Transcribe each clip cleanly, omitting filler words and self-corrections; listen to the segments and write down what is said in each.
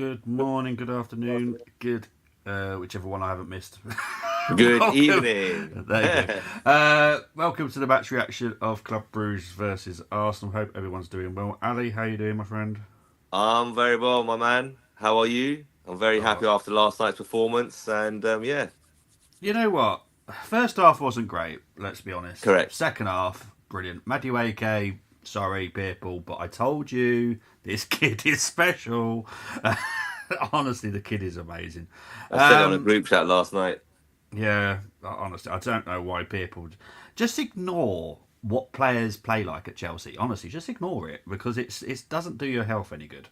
good morning, good afternoon, good whichever one I haven't missed. Good Welcome. evening. There you go. Welcome to the match reaction of Club Brugge versus Arsenal. Hope everyone's doing well. Ali, how you doing, my friend? I'm very well, my man. How are you? I'm very Oh, happy after last night's performance, and yeah, you know what? First half wasn't great. Let's be honest. correct. Second half, brilliant. Madueke, sorry, people, but I told you this kid is special. Honestly, the kid is amazing. I said it on a Um, group chat last night. Yeah, honestly, I don't know why people just ignore what players play like at Chelsea. Honestly, just ignore it because it doesn't do your health any good.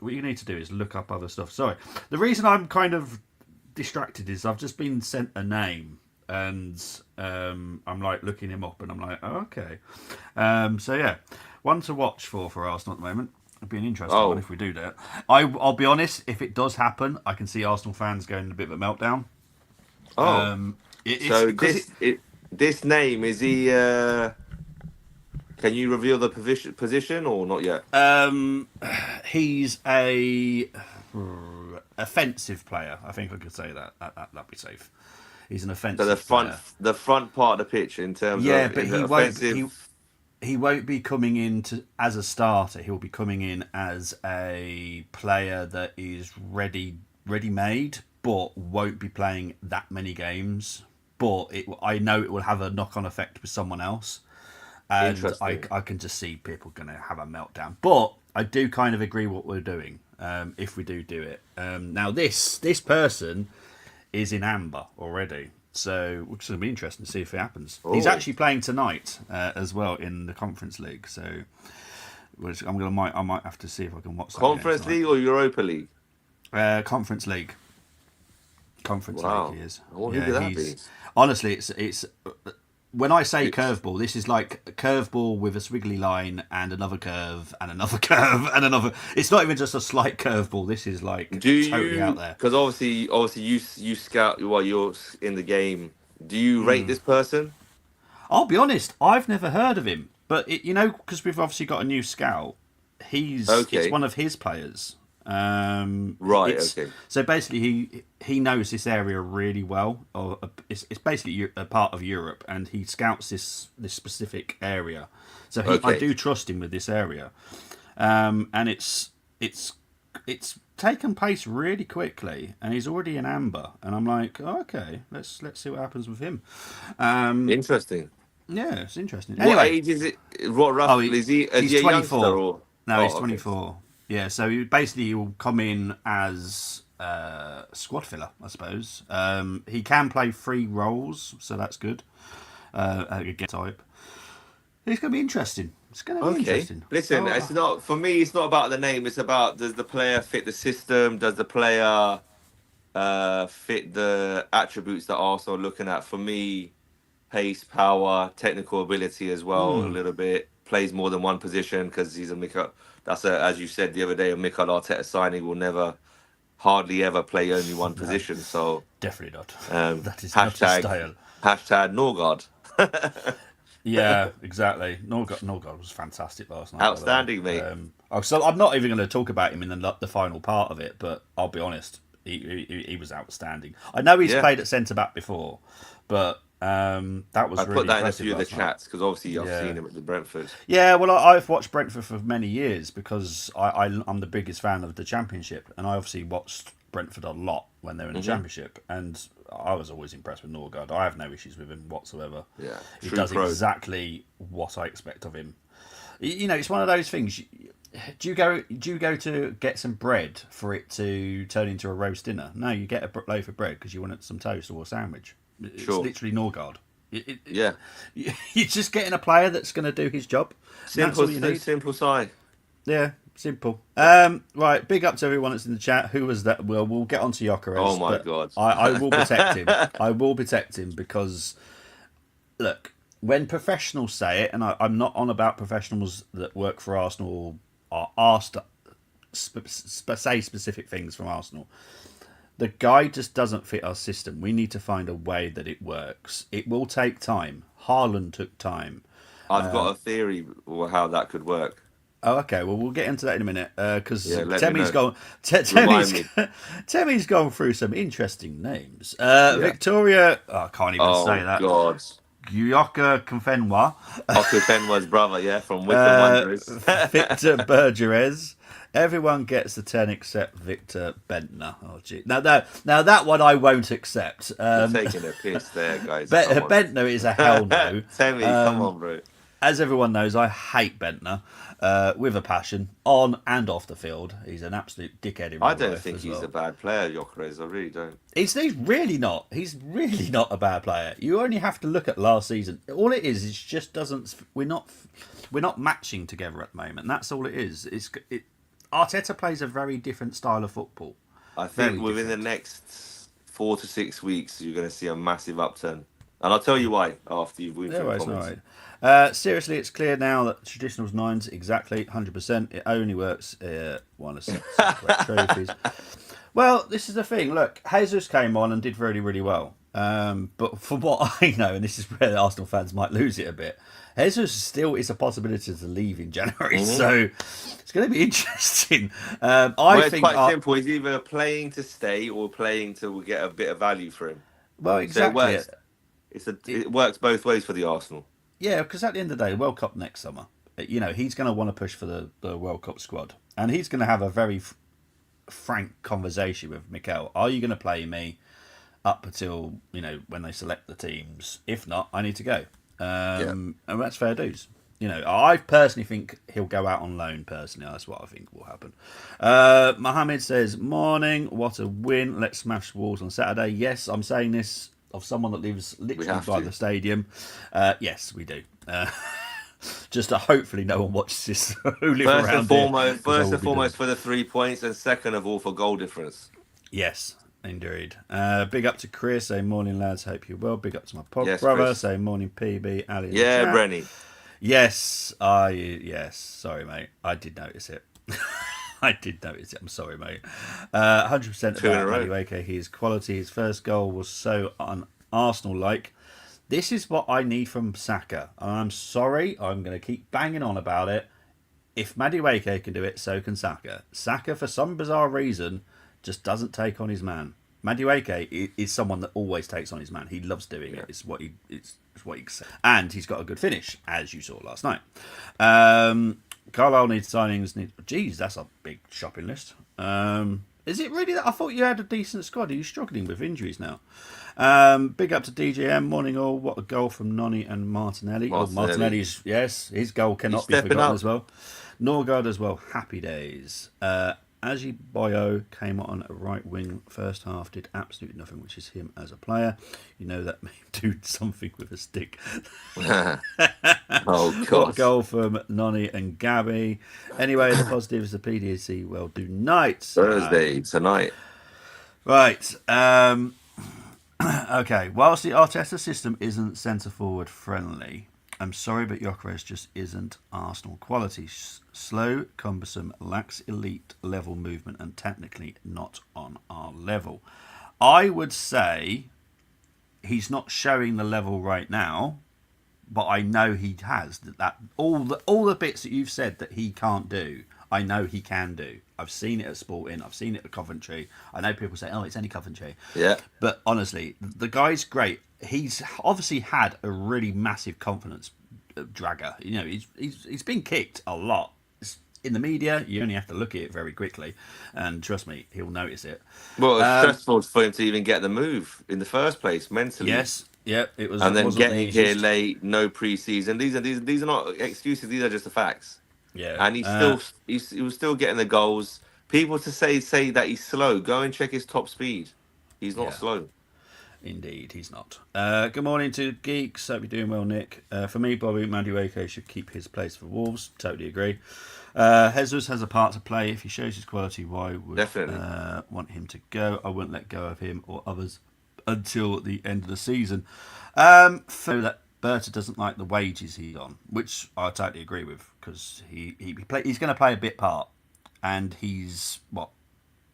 What you need to do is look up other stuff. Sorry, the reason I'm kind of distracted is I've just been sent a name and I'm like looking him up and I'm like, oh, okay. So yeah, one to watch for Arsenal at the moment. It'd be an interesting one Oh, if we do that. I'll be honest, if it does happen, I can see Arsenal fans going a bit of a meltdown. oh. It's So because it. this name is he? Can you reveal the position or not yet? He's a offensive player. I think I could say that'd be safe. He's an So offensive player. the front part of the pitch in terms Yeah, of but in the offensive. he won't be coming in as a starter. He'll be coming in as a player that is ready made, but won't be playing that many games. But I know it will have a knock on effect with someone else, and Interesting. I can just see people going to have a meltdown. But I do kind of agree what we're doing if we do it. Now this person is in amber already. So it's going to be interesting to see if it happens. He's Oh, actually playing tonight as well in the Conference League. So I might have to see if I can watch that game Conference tonight. League or Europa League? Conference League. Conference League. He Wow. is. Who Yeah, could that he's be? honestly it's when I say It's curveball, this is like a curveball with a swiggly line and another curve and another curve and another. It's not even just a slight curveball. This is like Do totally out you? there. Because obviously, you scout while you're in the game. Do you rate this person? I'll be honest, I've never heard of him, but because we've obviously got a new scout, it's Okay, one of his players. right. It's Okay, so basically he knows this area really well. Or it's basically a part of Europe, and he scouts this specific area. So I okay. do trust him with this area, and it's taken place really quickly, and he's already in amber, and I'm like, oh, okay, let's see what happens with him. Um, Interesting. yeah, it's interesting. What Anyway, age is it? What oh, roughly is he? Is he's he a youngster 24. or? No, he's Oh, okay. 24. Yeah, so basically he will come in as squad filler, I suppose. He can play three roles, so that's good. A get type. It's going to be interesting. It's going to be Okay. interesting. Listen, So, it's not for me. It's not about the name. It's about, does the player fit the system? Does the player fit the attributes that Arsenal are looking at? For me, pace, power, technical ability as well. A little bit plays more than one position because he's a Mikel. That's a, as you said the other day, a Mikel Arteta signing will never, hardly ever play only one no, position. So definitely not. um, That is not his hashtag style. hashtag Norgard. Yeah, exactly. Norgard was fantastic last night, by the way. Outstanding, mate. So I'm not even going to talk about him in the final part of it, but I'll be honest, he was outstanding. I know he's Yeah. played at centre back before, but that was I put really that in a impressive few of the last night. chats because obviously I've Yeah, seen him at the Brentford. yeah. Well, I've watched Brentford for many years because I'm the biggest fan of the Championship, and I obviously watched Brentford a lot when they were in the Hmm. Championship, and I was always impressed with Norgard. I have no issues with him whatsoever. Yeah, He true does pro. exactly what I expect of him. It's one of those things. Do you go to get some bread for it to turn into a roast dinner? No, you get a loaf of bread because you want some toast or a sandwich. It's Sure. literally Norgard. Yeah. You're just getting a player that's going to do his job. And that's Simple, all you need. simple side. Yeah, simple. Right, big up to everyone that's in the chat. Who was that? Well, we'll get on to Oh Gyökeres, my but God. I will protect him. I will protect him because look, when professionals say it, and I'm not on about professionals that work for Arsenal are asked to say specific things from Arsenal. The guy just doesn't fit our system. We need to find a way that it works. It will take time. Haaland took time. I've got a theory how that could work. Oh, okay. Well, we'll get into that in a minute because Yeah, let me Temmie's know. gone. Remind me. Temmie's gone through some interesting names. Yeah. Victoria. Oh, I can't even say Oh that. God. Gyoka Confenwa. Okufenwa's brother, yeah, from Wycombe Uh, Wanderers. Victor Bergerez. Everyone gets the 10 except Victor Bentner. Oh, gee. Now that one I won't accept. You're taking a piss there, guys. Come on. Bentner is a hell no. Tell me, come on, bro. As everyone knows, I hate Bentner with a passion, on and off the field. He's an absolute dickhead in I real don't life think as he's well. a bad player, Gyökeres. I really don't. He's really not. He's really not a bad player. You only have to look at last season. All it is just doesn't. We're not matching together at the moment. That's all it is. Arteta plays a very different style of football. I Very think within the different. next 4 to 6 weeks, you're going to see a massive upturn. And I'll tell you why after you've been Yeah, through the right, it's all comments. right. Seriously, it's clear now that traditionals nines exactly 100%. It only works one of six correct trophies. Well, this is the thing. Look, Jesus came on and did really, really well. But from what I know, and this is where the Arsenal fans might lose it a bit, Jesus still is a possibility to leave in January. Hmm. So it's going to be interesting. Well, I it's think, quite simple. He's either playing to stay or playing to get a bit of value for him. well, So it exactly. works. It works both ways for the Arsenal. Yeah, because at the end of the day, World Cup next summer, he's going to want to push for the World Cup squad. And he's going to have a very frank conversation with Mikel. Are you going to play me up until when they select the teams? If not, I need to go. Yeah. And that's fair dues. I personally think he'll go out on loan. Personally, that's what I think will happen. Mohammed says, "Morning, what a win! Let's smash Wolves on Saturday." Yes, I'm saying this of someone that lives literally have by to. the stadium. Yes, we do. Just to hopefully no one watches this who live First and around here, foremost, because I first will and be doing. foremost for the 3 points, and second of all for goal difference. Yes, indeed. Big up to Chris. Say morning, lads. Hope you're well. Big up to my Yes, brother. Chris. Say morning, PB, Ali in the Yeah, chat. Brenny. Yes, yes. Sorry, mate. I did notice it. I did notice it. I'm sorry, mate. 100% Two in a about row. Madueke. His quality. His first goal was so un-Arsenal-like. This is what I need from Saka. And I'm sorry. I'm going to keep banging on about it. If Madueke can do it, so can Saka. Saka, for some bizarre reason, just doesn't take on his man. Madueke is someone that always takes on his man. He loves doing it. It's what he and he's got a good finish, as you saw last night. Carlisle needs signings. Geez, that's a big shopping list. Is it really that? I thought you had a decent squad. Are you struggling with injuries now? Big up to DJM. Morning all. What a goal from Noni and Martinelli. Martinelli's, yes, his goal cannot be stepping forgotten up. as well. Norgard as well. Happy days. Aji Boyo came on a right wing first half, did absolutely nothing, which is him as a player. You know that may do something with a stick. Oh, What a God. goal from Noni and Gabby. Anyway, the positives, the PDC will do night. Thursday tonight. Right. Okay. Whilst the Arteta system isn't centre forward friendly, I'm sorry, but Gyökeres just isn't Arsenal quality. Slow, cumbersome, lacks elite level movement, and technically not on our level. I would say he's not showing the level right now, but I know he has that all the bits that you've said that he can't do. I know he can do. I've seen it at Sporting. I've seen it at Coventry. I know people say, "Oh, it's only Coventry." Yeah. But honestly, the guy's great. He's obviously had a really massive confidence dragger. He's been kicked a lot. In the media, you only have to look at it very quickly, and trust me, he'll notice it. Well, it's stressful for him to even get the move in the first place mentally. Yes, yeah, it was. And It then wasn't the getting here easiest. late, no preseason. These are not excuses. These are just the facts. Yeah, And he was still getting the goals. People to say that he's slow. Go and check his top speed. He's not yeah. slow. Indeed, he's not. Good morning to Geeks. Hope you're doing well, Nick. For me, Bobby Madueke should keep his place for Wolves. Totally agree. Jesus has a part to play. If he shows his quality, why would Definitely. want him to go? I wouldn't let go of him or others until the end of the season. For that Berta doesn't like the wages he's on, which I totally agree with, because he's going to play a bit part, and he's what,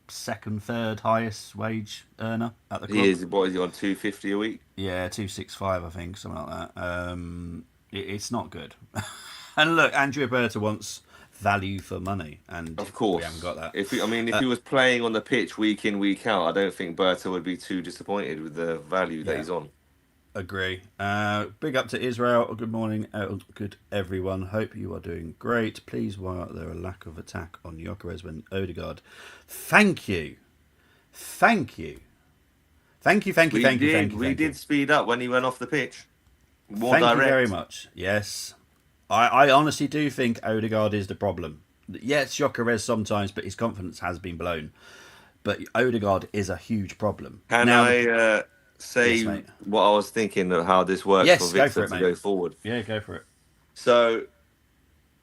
second, third highest wage earner at the club. He is. What is he on? 250 a week. Yeah, 265, I think, something like that. It's not good. And look, Andrea Berta wants value for money, and Of we haven't course. got that. If he was playing on the pitch week in, week out, I don't think Berta would be too disappointed with the value that Yeah, he's on. agree. Big up to Israel. Good morning, good everyone. Hope you are doing great. Please, why are there a lack of attack on Gyökeres when Odegaard? Thank you, thank you, thank you, thank you, We thank you, thank did. you, We thank you. did speed up when he went off the pitch. More Thank you very direct. much. Yes, I honestly do think Odegaard is the problem. Yes, Gyökeres sometimes, but his confidence has been blown. But Odegaard is a huge problem. Can Now, I yes, say mate. what I was thinking of how this works for Yes, go for Victor it, to mate. go forward? Yeah, go for it. So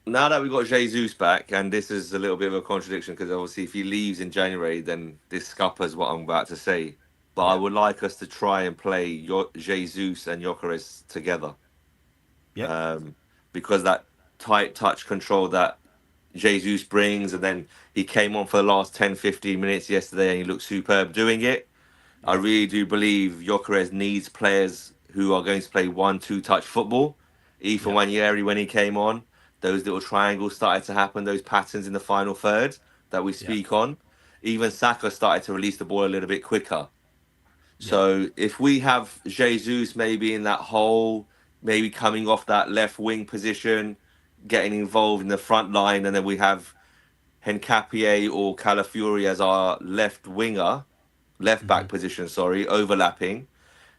now that we got Jesus back, and this is a little bit of a contradiction because obviously if he leaves in January, then this scuppers what I'm about to say. But I Yeah. would like us to try and play Jesus and Gyökeres together, Yep. um, because that tight touch control that Jesus brings, and then he came on for the last 10, 15 minutes yesterday, and he looked superb doing it. I Yeah. really do believe Gyökeres needs players who are going to play 1-2 touch football. Ethan Yep. Wanyeri, when he came on, those little triangles started to happen, those patterns in the final third that we Yep. speak on. Even Saka started to release the ball a little bit quicker. Yep. So if we have Jesus maybe in that hole, maybe coming off that left wing position, getting involved in the front line, and then we have Hencapié or Calafiori as our left winger, left Mm-hmm. back position, sorry, overlapping.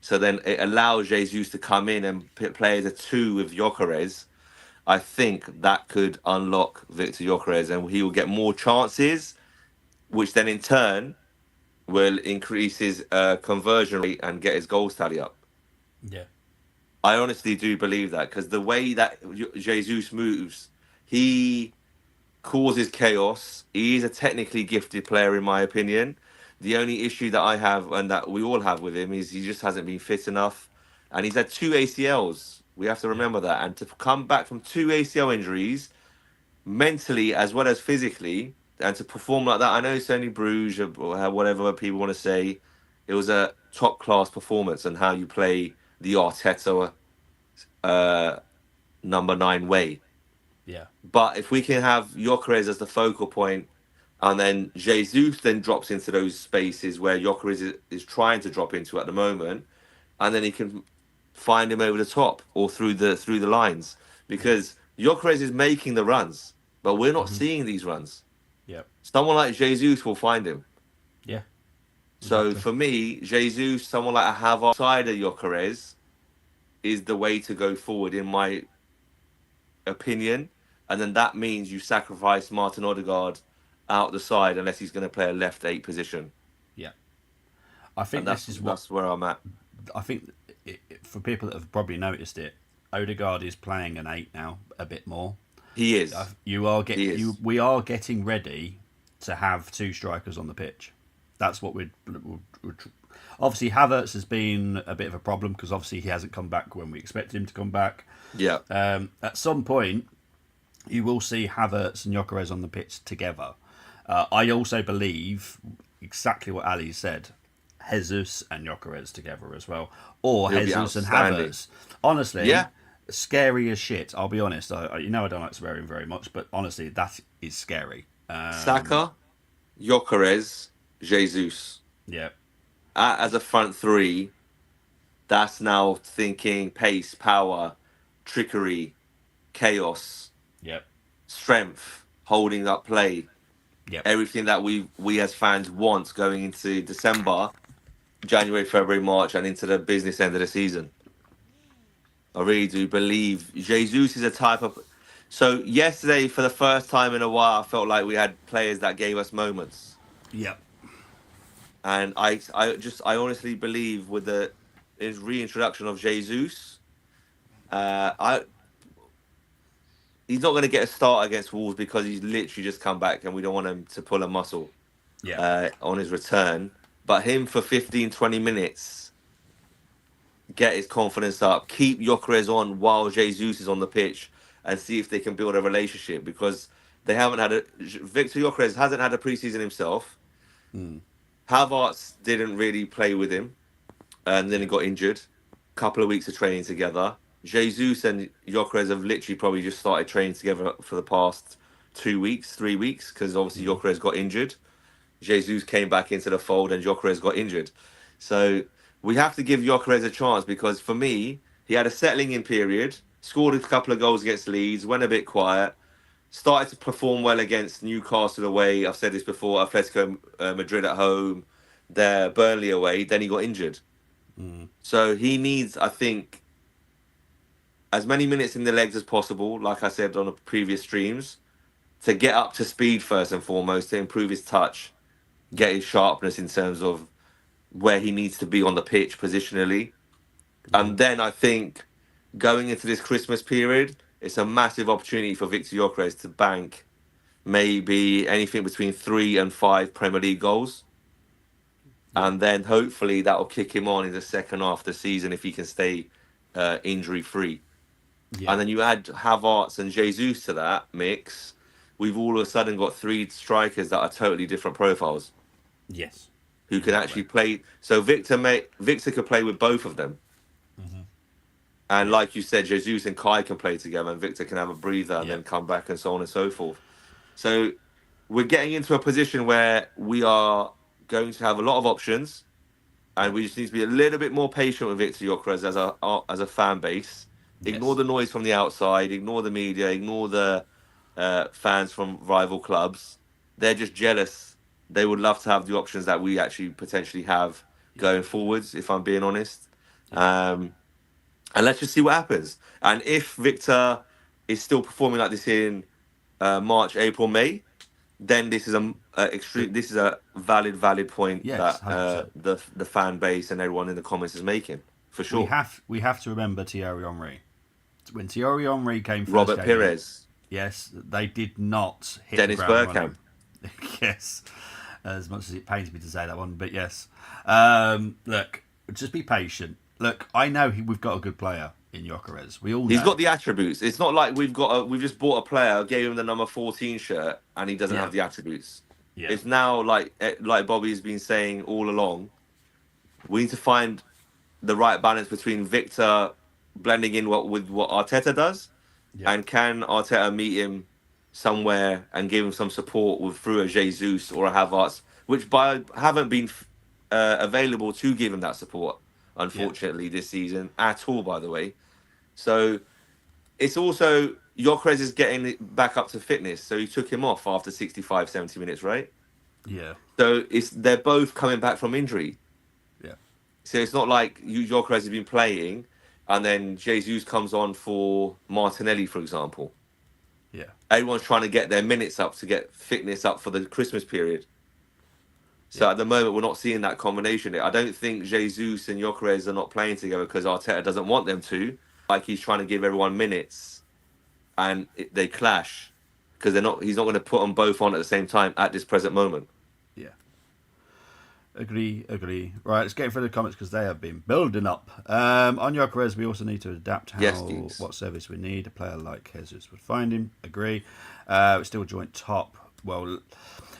So then it allows Jesus to come in and play as a two with Gyökeres. I think that could unlock Victor Gyökeres and he will get more chances, which then in turn will increase his conversion rate and get his goals tally up. Yeah. I honestly do believe that because the way that Jesus moves, he causes chaos. He is a technically gifted player, in my opinion. The only issue that I have and that we all have with him is he just hasn't been fit enough. And he's had two ACLs. We have to Yeah. remember that. And to come back from two ACL injuries, mentally as well as physically, and to perform like that, I know it's only Bruges or whatever people want to say. It was a top class performance and how you play the Arteta uh, number 9 way. Yeah. But if we can have Gyökeres as the focal point, and then Jesus then drops into those spaces where Gyökeres is trying to drop into at the moment, and then he can find him over the top or through the lines Yeah. because Gyökeres is making the runs, but we're not Mm-hmm. seeing these runs. Yep. Someone like Jesus will find him. Yeah. So Exactly. for me, Jesus, someone like a Havard side of Gyökeres is the way to go forward in my opinion, and then that means you sacrifice Martin Odegaard out the side unless he's going to play a left 8 position, Yeah. I and think that's this is what that's where I'm at. I think for people that have probably noticed it, Odegaard is playing an eight now a bit more. He is, he is. We are getting ready to have two strikers on the pitch. That's what we're obviously Havertz has been a bit of a problem because obviously he hasn't come back when we expected him to come back. Yeah, At some point, you will see Havertz and Gyökeres on the pitch together. I also believe exactly what Ali said. Jesus and Gyökeres together as well, or he'll be Jesus and outstanding. Havertz. Honestly, Yeah, scary as shit. I'll be honest. I don't like swearing very much, but honestly, that is scary. Saka, Gyökeres, Jesus Yeah, as a front three. That's now thinking pace, power, trickery, chaos, yep, strength, holding up play, yep, everything that we as fans want going into December, January, February, March, and into the business end of the season. I really do believe Jesus is a type of. So yesterday, for the first time in a while, I felt like we had players that gave us moments, yep, and I honestly believe with the his reintroduction of Jesus, I he's not going to get a start against Wolves because he's literally just come back, and we don't want him to pull a muscle yep, on his return. But him for 15, 20 minutes, get his confidence up, keep Gyökeres on while Jesus is on the pitch, and see if they can build a relationship because they haven't had a. Victor Gyökeres hasn't had a preseason himself. mm, Havertz didn't really play with him, and then he yep, got injured. Couple of weeks of training together. Jesus and Gyökeres have literally probably just started training together for the past 2 weeks, 3 weeks, because obviously Gyökeres got injured. Jesus came back into the fold and Gyökeres got injured. So we have to give Gyökeres a chance because for me, he had a settling in period, scored a couple of goals against Leeds, went a bit quiet, started to perform well against Newcastle away. I've said this before, Atletico Madrid at home, there, Burnley away. Then he got injured. So he needs, I think, as many minutes in the legs as possible, like I said on the previous streams, to get up to speed first and foremost, to improve his touch, get his sharpness in terms of where he needs to be on the pitch positionally. And then I think going into this Christmas period, it's a massive opportunity for Victor Gyökeres to bank maybe anything between 3 and 5 Premier League goals. And then hopefully that will kick him on in the second half of the season if he can stay injury free. Yeah. And then you add Havertz and Jesus to that mix, we've all of a sudden got 3 strikers that are totally different profiles. Yes. Who can actually play. So Victor could play with both of them. And like you said, Jesus and Kai can play together and Victor can have a breather and then come back and so on and so forth. So we're getting into a position where we are going to have a lot of options and we just need to be a little bit more patient with Victor Gyökeres as a fan base. Ignore the noise from the outside, ignore the media, ignore the fans from rival clubs. They're just jealous. They would love to have the options that we actually potentially have going forwards, if I'm being honest. And let's just see what happens. And if Victor is still performing like this in March, April, May, then this is a valid point that the fan base and everyone in the comments is making, for sure. We have to remember Thierry Henry. When Thierry Henry came first, Robert Pires. Yes, they did not hit Dennis the ground Bergkamp. running. Yes, as much as it pains me to say that one, but yes. Look, just be patient. Look, I know we've got a good player in Gyökeres. We all know. He's got the attributes. It's not like we've just bought a player, gave him the number 14 shirt, and he doesn't have the attributes. Yeah. It's now like Bobby's been saying all along. We need to find the right balance between Victor blending in with what Arteta does, and can Arteta meet him somewhere and give him some support through a Jesus or a Havertz, which haven't been available to give him that support, unfortunately, this season at all, by the way. So it's also Gyökeres is getting back up to fitness, so he took him off after 65, 70 minutes, right? Yeah. So they're both coming back from injury. Yeah. So it's not like Gyökeres has been playing and then Jesus comes on for Martinelli, for example. Yeah. Everyone's trying to get their minutes up to get fitness up for the Christmas period. So at the moment, we're not seeing that combination. I don't think Jesus and Gyökeres are not playing together because Arteta doesn't want them to. Like he's trying to give everyone minutes, and they clash because He's not going to put them both on at the same time at this present moment. Yeah. Agree. Right, let's get through the comments because they have been building up. On Gyökeres, we also need to adapt what service we need. A player like Jesus would find him. Agree. We're still joint top. Well,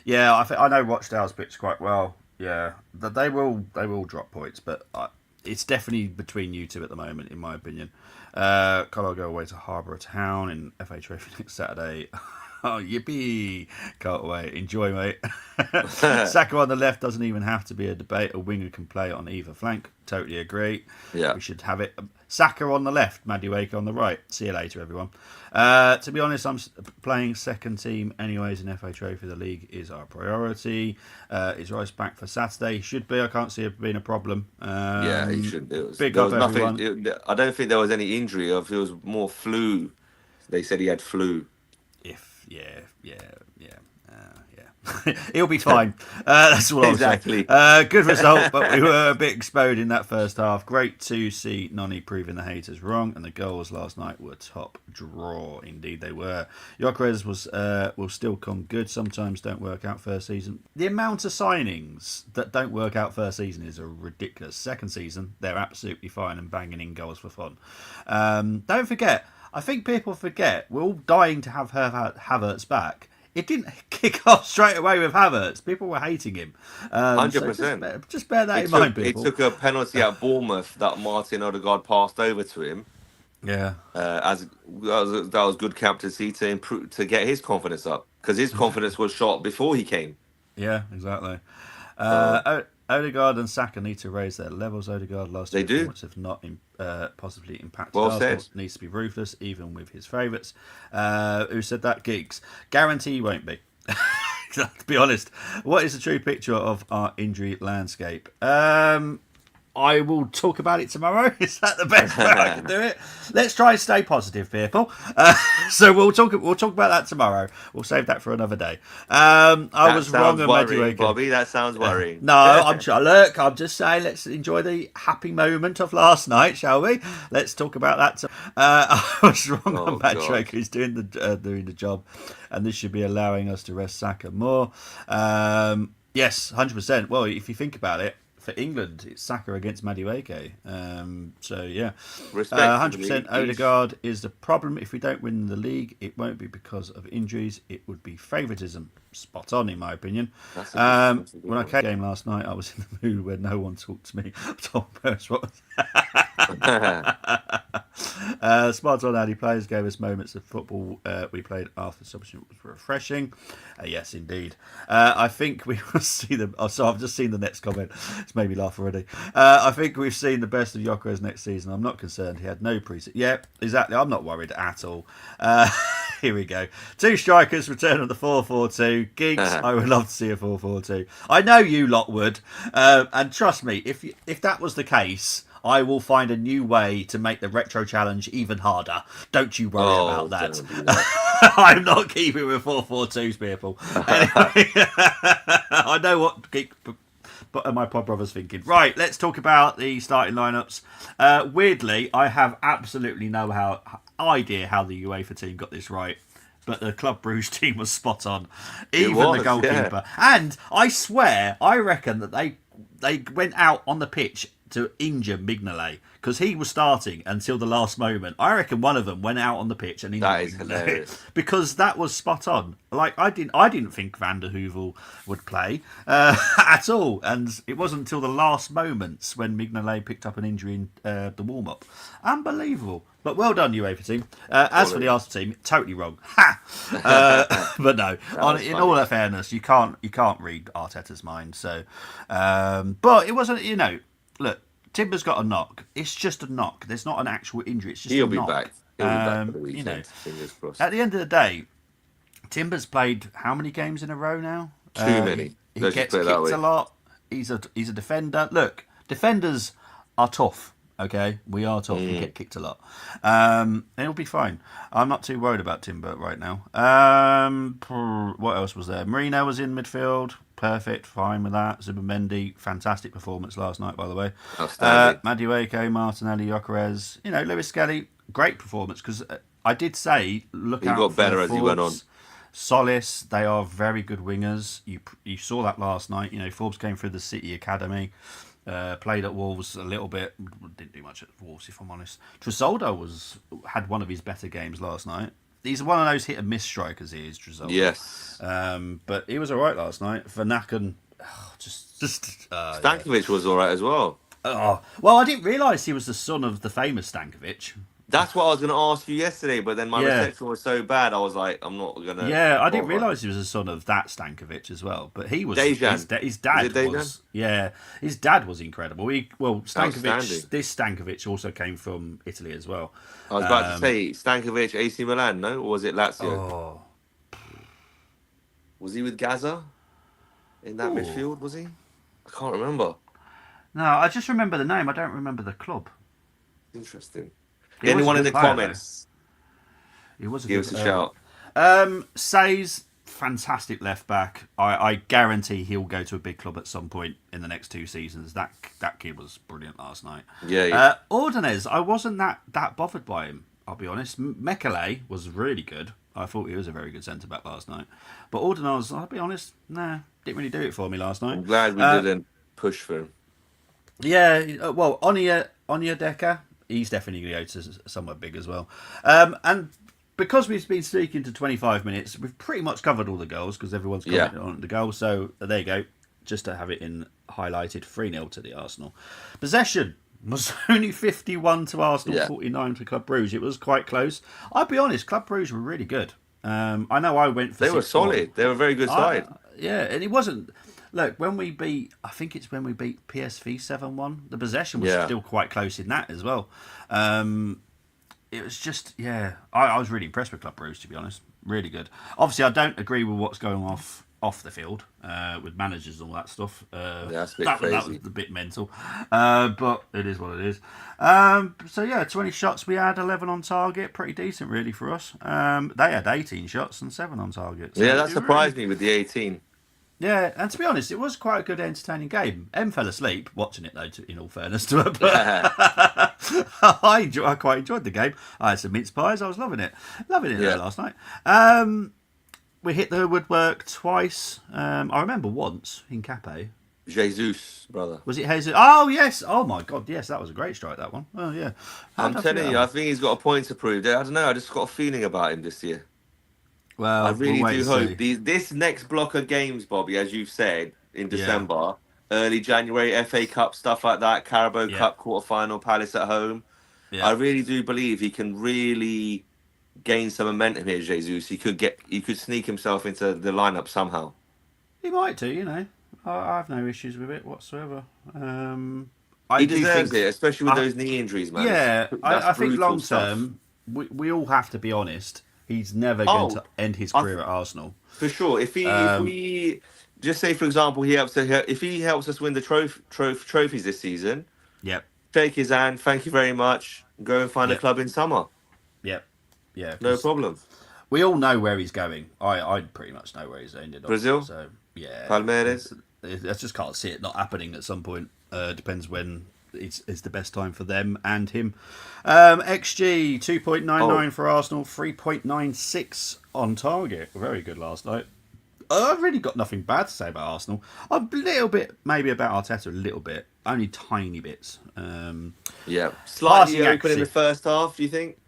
yeah, I know Rochdale's pitched quite well. Yeah, they will drop points, but it's definitely between you two at the moment, in my opinion. Carlo go away to Harbour Town in FA Trophy next Saturday. Oh, yippee! Can't wait. Enjoy, mate. Saka on the left doesn't even have to be a debate. A winger can play on either flank. Totally agree. Yeah. We should have it. Saka on the left, Madueke on the right. See you later, everyone. To be honest, I'm playing second team anyways in FA Trophy. The league is our priority. Is Rice back for Saturday? Should be. I can't see it being a problem. Yeah, he should. Big up, everyone. I don't think there was any injury. It was more flu. They said he had flu. He'll be fine. That's all exactly. I'm saying. Good result, but we were a bit exposed in that first half. Great to see Noni proving the haters wrong, and the goals last night were top draw. Indeed, they were. Gyökeres will still come good. Sometimes don't work out first season. The amount of signings that don't work out first season is ridiculous. Second season, they're absolutely fine and banging in goals for fun. Don't forget. I think people forget we're all dying to have Havertz back. It didn't kick off straight away with Havertz. People were hating him. 100%. So just bear that in mind, people. It took a penalty at Bournemouth that Martin Odegaard passed over to him. Yeah. As that was good captaincy to improve to get his confidence up because his Exactly. confidence was shot before he came. Yeah, exactly. So Odegaard and Saka need to raise their levels. Odegaard last they two do. performances have not positively impacted Well Arsenal. said. Needs to be ruthless, even with his favourites. Who said that? Geeks. Guarantee he won't be. To be honest, what is the true picture of our injury landscape? I will talk about it tomorrow. Is that the best way I can do it? Let's try and stay positive, people. So we'll talk. We'll talk about that tomorrow. We'll save that for another day. I That was wrong sounds on worrying, Madueke. Bobby. That sounds worrying. No, look. I'm just saying. Let's enjoy the happy moment of last night, shall we? Let's talk about that. I was wrong on Oh God. Madueke. He's doing the job, and this should be allowing us to rest Saka more. Yes, 100%. Well, if you think about it, for England, it's Saka against Madueke. So yeah, Respectively, 100%. Odegaard is the problem. If we don't win the league, it won't be because of injuries. It would be favouritism. Spot on, in my opinion. that's a good When I one. came to the game last night, I was in the mood where no one talked to me. Tom Burns, what Spot on, Andy. Players gave us moments of football we played after the substitution was refreshing. Yes, indeed. I think we will see them. Oh, so I've just seen the next comment. It's made me laugh already. I think we've seen the best of Gyökeres next season. I'm not concerned. He had no preset. Yeah, exactly. I'm not worried at all. Here we go. Two strikers return on the 4-4-2. Geeks, I would love to see a 4-4-2. I know you lot would. And trust me, if that was the case, I will find a new way to make the retro challenge even harder. Don't you worry Oh, about that. don't do that. I'm not keeping with 4-4-2s, people. Anyway, I know what geek but my pod brother's thinking. Right, let's talk about the starting lineups. Weirdly, I have absolutely no idea how the UEFA team got this right. But the Club Bruges team was spot on, It even the was, yeah. goalkeeper. And I swear, I reckon that they went out on the pitch to injure Mignolet because he was starting until the last moment. I reckon one of them went out on the pitch and That injured is Mignolet hilarious. because that was spot on. Like I didn't think Van der Heuvel would play at all, and it wasn't until the last moments when Mignolet picked up an injury in the warm up. Unbelievable. But well done, UEFA team. As for the Quality. Arsenal team, totally wrong. Ha! But no, That was in funny. all fairness, you can't read Arteta's mind. So, but it wasn't. Look, Timber's got a knock. It's just a knock. There's not an actual injury. It's just He'll a be knock. back. He'll be back for the weekend. You know, Fingers crossed. at the end of the day, Timber's played how many games in a row now? Too many. He Let's just gets put it that kicked way. a lot. He's a defender. Look, defenders are tough. Okay, we are tough. We get kicked a lot. It'll be fine. I'm not too worried about Timber right now. What else was there? Marino was in midfield. Perfect, fine with that. Zubimendi, fantastic performance last night, by the way. Outstanding. Madueke, Martinelli, Gyökeres. Lewis Skelly, great performance because I did say look He out got for better as he went on. Forbes, Solis. They are very good wingers. You saw that last night. Forbes came through the City Academy. Played at Wolves a little bit. Didn't do much at Wolves, if I'm honest. Tresoldo had one of his better games last night. He's one of those hit and miss strikers. He is Tresoldo. Yes. But he was all right last night. Vanaken, yeah. Stankovic was all right as well. Oh, well, I didn't realise he was the son of the famous Stankovic. That's what I was going to ask you yesterday, but then my Yeah. reception was so bad, I was like, I'm not going to Yeah, I didn't bother. realise he was the son of that Stankovic as well. But he was Dejan. his dad Is it Dejan? was his dad was incredible. Stankovic Outstanding. this Stankovic also came from Italy as well. I was about to say Stankovic, AC Milan, no? Or was it Lazio? Oh, Was he with Gaza in that Ooh. midfield, was he? I can't remember. no, I just remember the name. I don't remember the club. Interesting. He was a Anyone in good the player, comments, He was a give good us a shout. Says fantastic left back. I guarantee he'll go to a big club at some point in the next 2 seasons. That kid was brilliant last night. Yeah. Ordonez, I wasn't that bothered by him. I'll be honest. Mekele was really good. I thought he was a very good centre back last night. But Ordonez, I'll be honest, didn't really do it for me last night. I'm glad we didn't push for him. Yeah, well, Onya Decker, he's definitely going to go to somewhere big as well. And because we've been speaking to 25 minutes, we've pretty much covered all the goals because everyone's commented on the goal. So there you go, just to have it in highlighted 3-0 to the Arsenal. Possession, was only 51 to Arsenal, Yeah, 49 to Club Brugge. It was quite close. I'll be honest, Club Brugge were really good. I know I went for they were 6-1. solid. They were a very good I, side. yeah, and it wasn't. Look, when we beat, I think it's when we beat PSV 7-1, the possession was Yeah. still quite close in that as well. Um, it was just, yeah, I was really impressed with Club Brugge, to be honest. Really good. Obviously, I don't agree with what's going off the field with managers and all that stuff. Yeah, that's a bit That was crazy. a bit mental, but it is what it is. So yeah, 20 shots we had, 11 on target, pretty decent really for us. They had 18 shots and 7 on target. So Yeah, that it really, surprised me with the 18. yeah, and to be honest, it was quite a good, entertaining game. Em fell asleep watching it, though. In all fairness to her, but I quite enjoyed the game. I had some mince pies. I was loving it there Yeah. last night. We hit the woodwork twice. I remember once in Cape. Jesus, brother. Was it Jesus? Oh yes. Oh my God. Yes, that was a great strike. That one. Oh yeah. How I'm did I forget telling that you, I one? think he's got a point to prove. I don't know. I just got a feeling about him this year. I Well, we'll really wait do and hope see. this next block of games, Bobby, as you've said, in Yeah. December, early January, FA Cup stuff like that, Carabao Yeah. Cup quarterfinal, Palace at home. I Yeah. really do believe he can really gain some momentum here, Jesus. He could sneak himself into the lineup somehow. He might do. I have no issues with it whatsoever. I He do deserves think. it, especially with I, those knee injuries, man. Yeah, That's I think brutal long stuff. term, we all have to be honest. He's never going Oh, to end his I, career at Arsenal. for sure. If Um, we just say, for example, if he helps us win the trophies this season, yep, shake his hand. Thank you very much. Go and find a yep, club in summer. yep, yeah. No Because problem. we all know where he's going. I pretty much know where he's ended up. Brazil, So yeah, Palmeiras. I just can't see it not happening at some point. Depends when it's the best time for them and him. XG Oh, 2.99 for Arsenal, 3.96 on target. Very good last night. I've really got nothing bad to say about Arsenal. A little bit, maybe about Arteta, a little bit, only tiny bits. yeah. Slightly Passing open in the accuracy, first half. Do you think?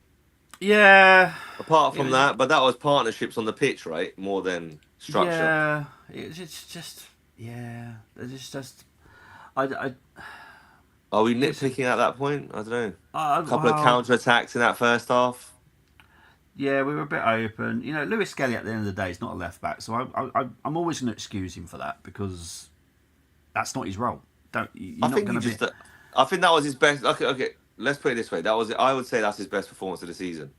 yeah, Apart it from was, that, but that was partnerships on the pitch, right? More than structure. yeah, it's just, yeah, it's just, I, Are we it's, nitpicking at that point? I don't know. A couple of well, counter attacks in that first half. yeah, we were a bit open. Lewis Skelly at the end of the day is not a left back, so I'm always going to excuse him for that because that's not his role. I You're not think going he to be. just. I think that was his best. Okay, okay. Let's put it this way. That was. I would say that's his best performance of the season.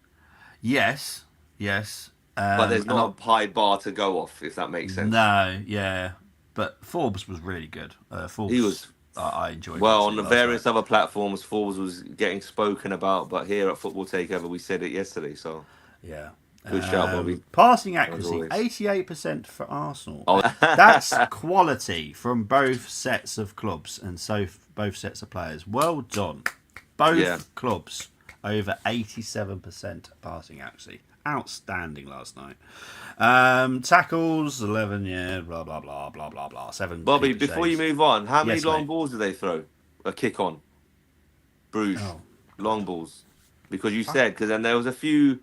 Yes, yes, But there's and not a high bar to go off, if that makes sense. no, yeah, but Forbes was really good. He Forbes, was I enjoyed well watching on him the last night. various other platforms. Forbes was getting spoken about, but here at Football Takeover, we said it yesterday. So Yeah. good shout, Bobby, Passing as accuracy, always. 88% for Arsenal. Oh, That's quality from both sets of clubs and both sets of players. Well done. yeah. Both clubs over 87% passing accuracy. Outstanding last night. Tackles, 11, yeah, blah, blah, blah, blah, blah, blah. 7 Bobby, keeper before you saves. move on, how many Yes, long mate. balls do they throw? A kick on Bruges, Oh, long balls, because you I, said because then there was a few.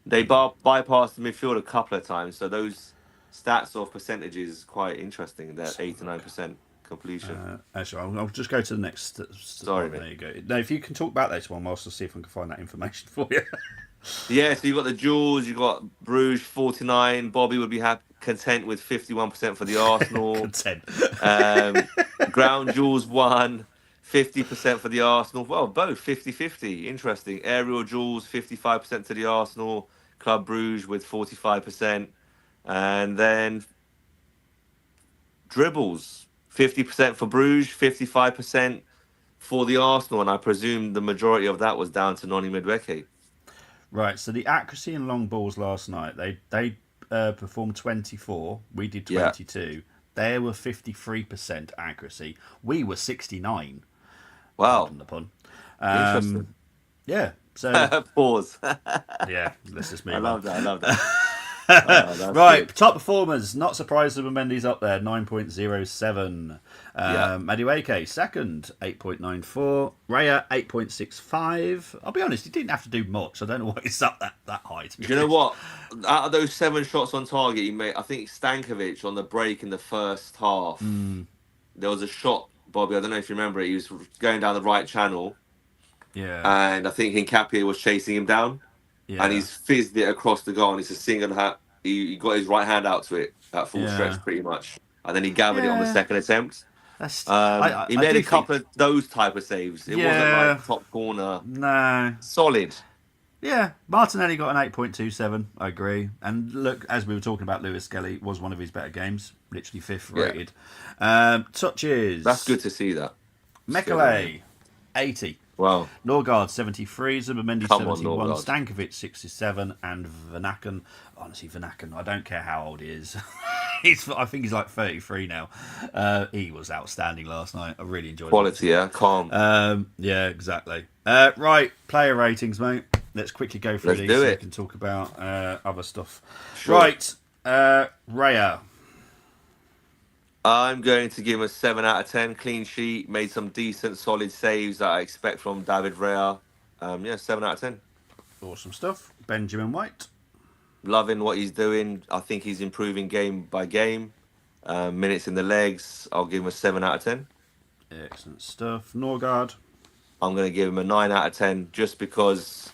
They bypassed the midfield a couple of times, so those stats or percentages quite interesting. That let's have a look. 8 to 9% completion. Actually, I'll just go to the next Sorry, one. mate. There you go. Now, if you can talk about this one, whilst I'll see if I can find that information for you. Yeah, so you've got the Jules, you've got Bruges 49. Bobby would be content with 51% for the Arsenal. Content. Um, Ground Jules 1, 50% for the Arsenal. Well, both 50-50. Interesting. Aerial Jules 55% to the Arsenal. Club Bruges with 45%. And then dribbles 50% for Bruges, 55% for the Arsenal. And I presume the majority of that was down to Noni Madueke. Right, so the accuracy in long balls last night, they performed 24. We did Yeah. 22. They were 53% accuracy. We were 69. Wow. Pardon the pun. Interesting. Yeah. So Pause. yeah, let's just I move on. love that. I love that. Oh, that's Right, good. top performers. Not surprised that Mendy's up there, 9.07. Yeah. Madueke, second, 8.94. Raya, 8.65. I'll be honest, he didn't have to do much. I don't know why he's up that high, to be Do you know honest. what? Out of those 7 shots on target, he made. I think Stankovic on the break in the first half. There was a shot Bobby. I don't know if you remember it. He was going down the right channel, Yeah. and I think Hincapié was chasing him down, and Yeah. he's fizzed it across the goal. And it's a single hand. He got his right hand out to it at full Yeah. stretch, pretty much, and then he gathered it on the Yeah. second attempt. That's. I He I made a do think. couple of those type of saves. It wasn't like Yeah. top corner, No. solid. Yeah, Martinelli got an 8.27. I agree. And look, as we were talking about, Lewis Skelly was one of his better games. Literally fifth Yeah, rated. Touches. that's good to see that. Mekele, 80. Wow, Norgard, 73. Zubimendi, come on, 71. Norgard. Stankovic, 67. And Vanaken. Honestly, Vanaken, I don't care how old he is. I think he's like 33 now. He was outstanding last night. I really enjoyed Quality, watching yeah, calm. it. Yeah, exactly. Right, player ratings, mate. Let's quickly go through Let's these do so we it. can talk about other stuff. Sure. Right, Raya. I'm going to give him a 7 out of 10. Clean sheet, made some decent, solid saves that I expect from David Rea. Yeah, 7 out of 10. Awesome stuff. Benjamin White. Loving what he's doing. I think he's improving game by game. Minutes in the legs, I'll give him a 7 out of 10. Excellent stuff. Norgard. I'm going to give him a 9 out of 10 just because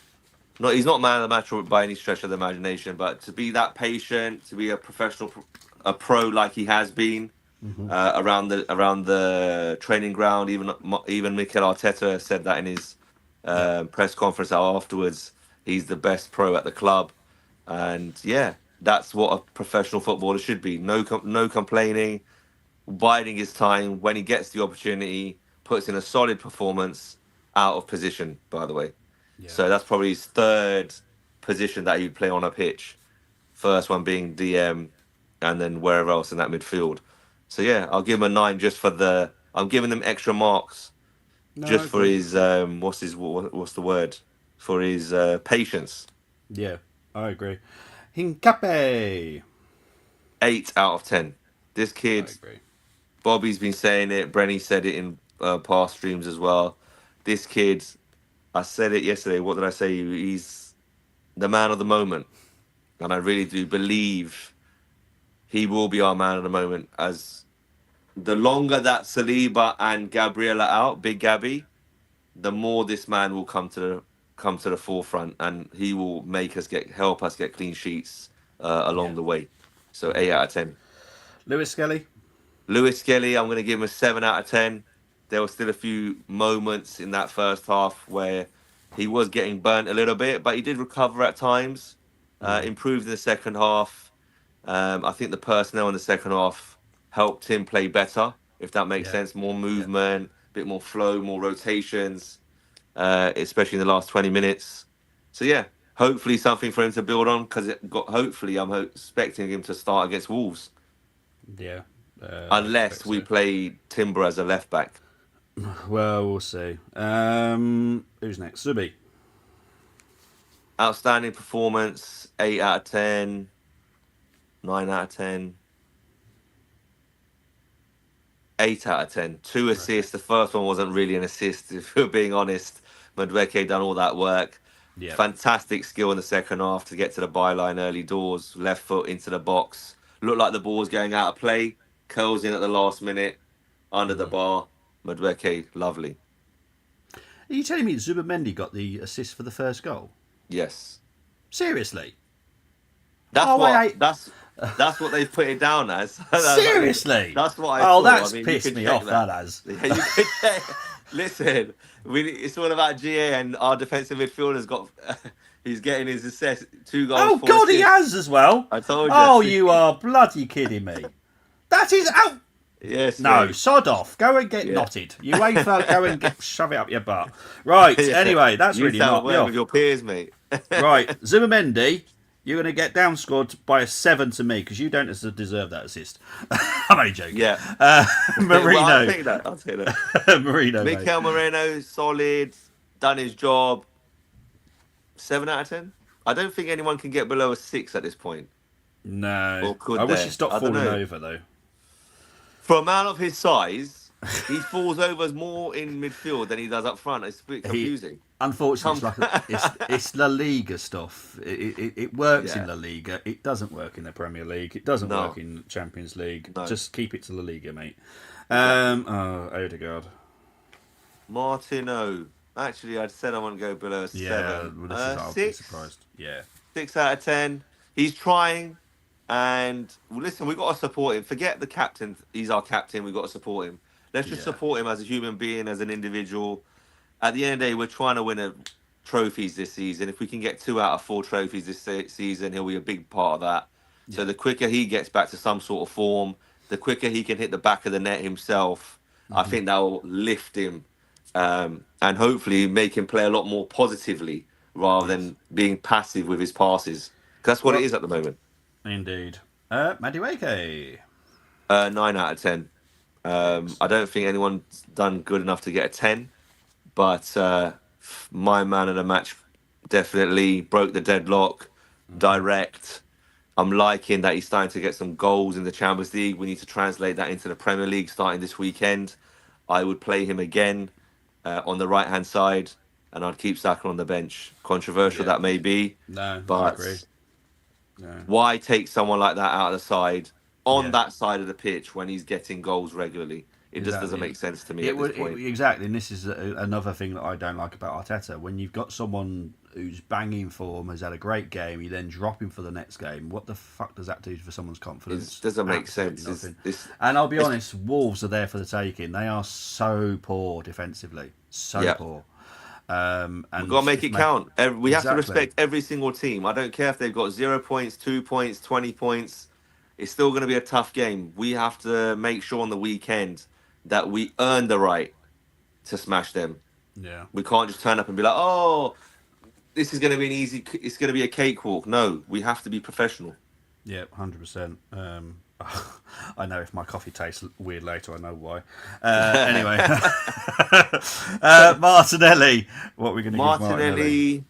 he's not man of the match by any stretch of the imagination, but to be that patient, to be a professional, a pro like he has been around the training ground. Even Mikel Arteta said that in his press conference afterwards. He's the best pro at the club, and yeah, that's what a professional footballer should be. No complaining, biding his time. When he gets the opportunity, puts in a solid performance out of position, by the way. Yeah. So that's probably his third position that he'd play on a pitch. First one being DM, and then wherever else in that midfield. So yeah, I'll give him a 9 just for the. I'm giving him extra marks No, just I for agree. his what's the word, for his patience. Yeah, I agree. Hincapié. 8 out of 10. This I kid, agree. Bobby's been saying it. Brenny said it in past streams as well. This kid, I said it yesterday. What did I say? He's the man of the moment, and I really do believe he will be our man of the moment. As the longer that Saliba and Gabriella out, Big Gabby, the more this man will come to the forefront, and he will help us get clean sheets along Yeah. the way. So 8 out of 10. Lewis Skelly. Lewis Skelly, I'm going to give him a 7 out of 10. There were still a few moments in that first half where he was getting burnt a little bit, but he did recover at times, improved in the second half. I think the personnel in the second half helped him play better, if that makes Yeah. sense. More Yeah. movement, a bit more flow, more rotations, especially in the last 20 minutes. So, yeah, hopefully something for him to build on, because hopefully I'm expecting him to start against Wolves. Yeah. Unless we play Timber as a left back. Well, we'll see. Who's next? Zubi. Outstanding performance, 8 out of 10, 9 out of 10, 8 out of 10. 2 assists. The first one wasn't really an assist, if we're being honest. Madueke done all that work. Yeah. Fantastic skill in the second half to get to the byline early doors, left foot into the box. Looked like the ball was going out of play. Curls in at the last minute, under the bar. Madueke, lovely. Are you telling me Zubimendi got the assist for the first goal? Yes. Seriously? That's Oh, what that's what they've put it down as. Seriously? That's what I Oh, thought. that's I mean, pissed you can me check off, that has. Yeah, you can check. Listen, it's all about GA, and our defensive midfielder's got. He's getting his assist, 2 goals. Oh, 4 God, he assists. has as well. I told you. Oh, you are bloody kidding me. That is out. Yes. No, mate. sod off. Go and get knotted. UEFA, go and shove it up your butt. Right, Yeah. anyway, that's You really sound knocked me well off. with your peers, mate. Right, Zubimendi, you're going to get downscored by a 7 to me because you don't deserve that assist. I'm only joking. Yeah. Marino. Well, I'll take that. Marino, mate. Mikel Moreno, solid, done his job. 7 out of 10. I don't think anyone can get below a 6 at this point. No. Or could I wish they? he stopped I don't falling know. over, though. For a man of his size, He falls over more in midfield than he does up front. It's a bit He confusing. unfortunately Come, it's like it's La Liga stuff. It works in yeah, La Liga. It doesn't work in the Premier League. It doesn't work no, in Champions League. no, Just keep it to La Liga, mate. exactly. Oh, Odegaard. Martino. Actually, I'd said I wouldn't go below a Yeah, seven. well, this is. I'll be Six. surprised. Yeah, 6 out of 10. He's trying, and well, listen, we've got to support him. Forget the captain; he's our captain. We've got to support him. Let's just yeah, support him as a human being, as an individual. At the end of the day, we're trying to win trophies this season. If we can get 2 out of 4 trophies this season, he'll be a big part of that. So yeah. the quicker he gets back to some sort of form, the quicker he can hit the back of the net himself. I Hmm. think that will lift him, and hopefully make him play a lot more positively rather Yes. than being passive with his passes. 'Cause that's what it Well, is at the moment. indeed. Madueke. 9 out of 10. I Excellent. don't think anyone's done good enough to get a 10, but my man of the match definitely broke the deadlock, Hmm. direct. I'm liking that he's starting to get some goals in the Champions League. We need to translate that into the Premier League starting this weekend. I would play him again on the right hand side, and I'd keep Saka on the bench. Controversial Yeah. that may be, No, I agree. but No. why take someone like that out of the side on Yeah. that side of the pitch when he's getting goals regularly? It just doesn't Exactly. make sense to me It at this would point. exactly, and this is another thing that I don't like about Arteta. When you've got someone who's banging form, has had a great game, you then drop him for the next game. What the fuck does that do for someone's It confidence? doesn't make Absolutely sense. nothing. It's, And I'll be it's honest, Wolves are there for the taking. They are so poor defensively, so yeah. poor. We've got to And make if it Mad count. We have to exactly, respect every single team. I don't care if they've got 0 points, 2 points, 20 points. It's still going to be a tough game. We have to make sure on the weekend that we earn the right to smash them. yeah, We can't just turn up and be like, oh, this is going to be an easy, it's going to be a cakewalk. No, we have to be professional. yeah, 100%. I know if my coffee tastes weird later, I know why. Anyway, Martinelli. What are we going to give Martinelli? Martinelli,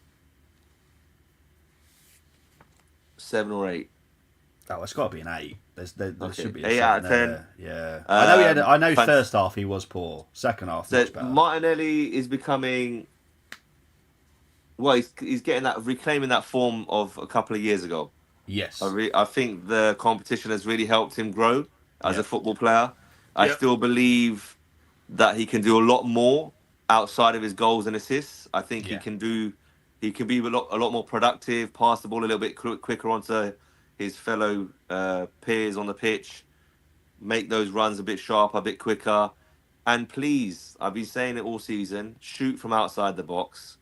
7 or 8. Oh, it's got to be an 8. There should Okay, be a 8 out 7 of 10. there. Yeah, I know he had. I know Fant- first half he was poor. Second half so much better. Martinelli is becoming, well, he's getting that, reclaiming that form of a couple of years ago. Yes. I think the competition has really helped him grow as a Yep. football player. I Yep. still believe that he can do a lot more outside of his goals and assists. I think Yeah. he can be a lot more productive, pass the ball a little bit quicker onto his fellow peers on the pitch, make those runs a bit sharper, a bit quicker. And please, I've been saying it all season, shoot from outside the box,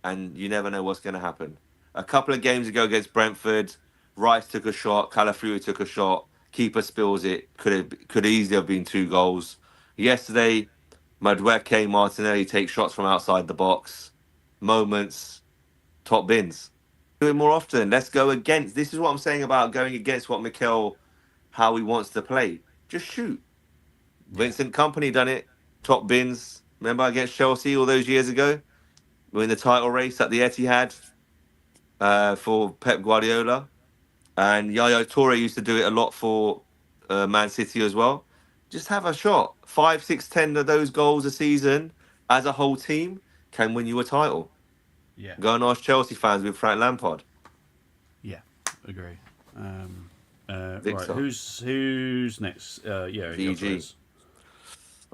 and you never know what's going to happen. A couple of games ago against Brentford, Rice took a shot, Calafrio took a shot, keeper spills it. Could easily have been 2 goals. Yesterday, Madueke, Martinelli take shots from outside the box. Moments, top bins. Do it more often. Let's go against. This is what I'm saying about going against what Mikel, how he wants to play. Just shoot. Yeah. Vincent Company done it. Top bins. Remember against Chelsea all those years ago? We are in the title race at the Etihad for Pep Guardiola. And Yaya Toure used to do it a lot for Man City as well. Just have a shot. 5, 6, 10 of those goals a season as a whole team can win you a title. Yeah. Go and ask Chelsea fans with Frank Lampard. Yeah. Agree. Right. Victor. Who's next? Yeah. Your VG. choice.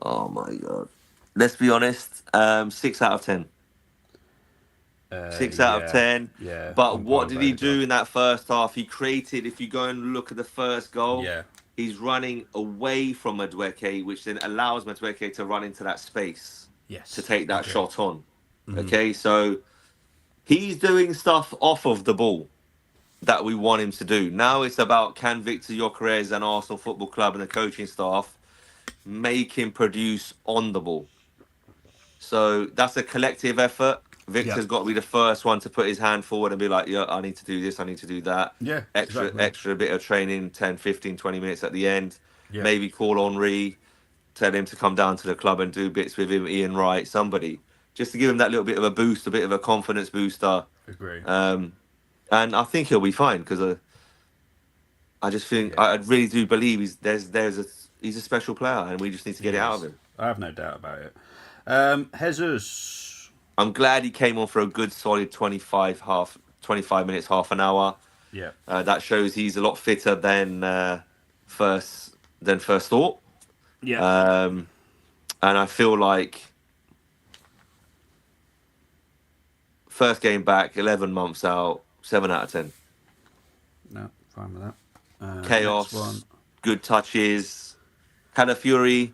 Oh my god. Let's be honest. 6 out of 10. 6 out of Yeah. 10. Yeah. But On par what with did he do Odegaard. in that first half? He created, if you go and look at the first goal, Yeah. he's running away from Madueke, which then allows Madueke to run into that space to Yes. take that Agree. shot on. Mm-hmm. Okay, so he's doing stuff off of the ball that we want him to do. Now it's about, can Victor Gyökeres and Arsenal Football Club and the coaching staff make him produce on the ball? So that's a collective effort. Yeah. Victor's got to be the first one to put his hand forward and be like, yeah, I need to do this, I need to do that. Yeah. Extra Exactly. extra bit of training, 10, 15, 20 minutes at the end. Yeah. Maybe call Henri, tell him to come down to the club and do bits with him, Ian Wright, somebody. Just to give him that little bit of a boost, a bit of a confidence booster. Agree. Um, and I think he'll be fine because I just think Yeah. I really do believe he's a special player and we just need to He get it out of is. him. I have no doubt about it. Jesus. I'm glad he came on for a good solid 25 minutes, half an hour. Yeah. That shows he's a lot fitter first first thought. Yeah. Um, and I feel like first game back, 11 months out, 7 out of 10. No, fine with that. Next one. Chaos, good touches. Calafiori,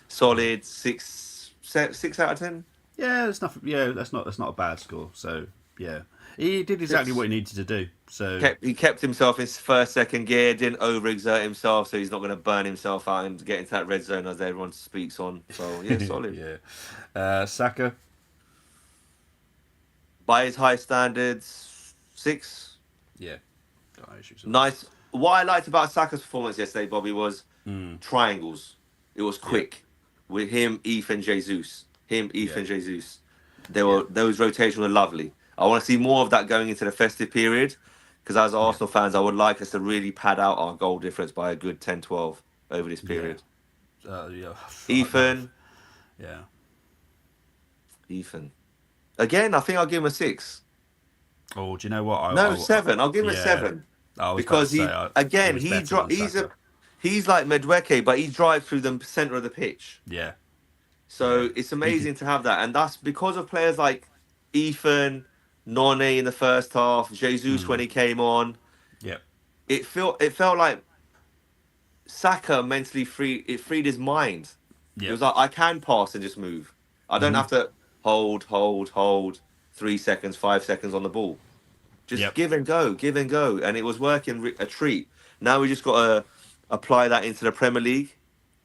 solid 6 out of 10. Yeah, it's nothing. Yeah, that's not a bad score. So yeah, he did exactly what he needed to do. So He kept himself in first, second gear, didn't overexert himself, so he's not going to burn himself out and get into that red zone as everyone speaks on. So yeah, solid. yeah. Saka. By his high standards, 6. Yeah. Got no issues with Nice. What I liked about Saka's performance yesterday, Bobby, was that. triangles. It was Yeah. quick with him, Ethan, Jesus. Yeah. Jesus. Yeah. Those rotations were lovely. I want to see more of that going into the festive period because as Yeah. Arsenal fans, I would like us to really pad out our goal difference by a good 10, 12 over this period. Yeah. Ethan. Yeah. Ethan. Again, I think I'll give him a 6. Oh, do you know what? No, 7. I'll give him a Yeah. 7 I was because about to say, he was better than he's Saka. he's like Medweke, but he drives through the center of the pitch. Yeah. So Yeah. it's amazing to have that, and that's because of players like Ethan, None in the first half, Jesus when he came on. Yeah. It felt like Saka mentally free. It freed his mind. It Yeah. was like I can pass and just move. I don't have to hold 3 seconds, 5 seconds on the ball. Just Yep. give and go, and it was working a treat. Now we just got to apply that into the Premier League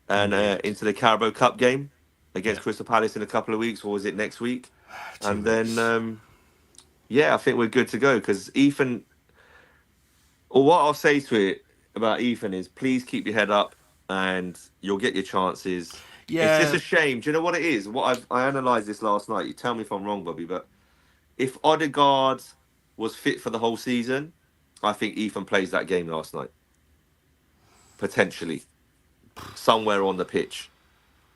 and into the Carabao Cup game against Yeah. Crystal Palace in a couple of weeks, or was it next week? 2 And weeks. then, I think we're good to go because Ethan. Or what I'll say to it about Ethan is, please keep your head up, and you'll get your chances. It's just Yeah. a shame. Do you know what it is? I analysed this last night. You tell me if I'm wrong, Bobby, but if Odegaard was fit for the whole season, I think Ethan plays that game last night. Potentially. Somewhere on the pitch.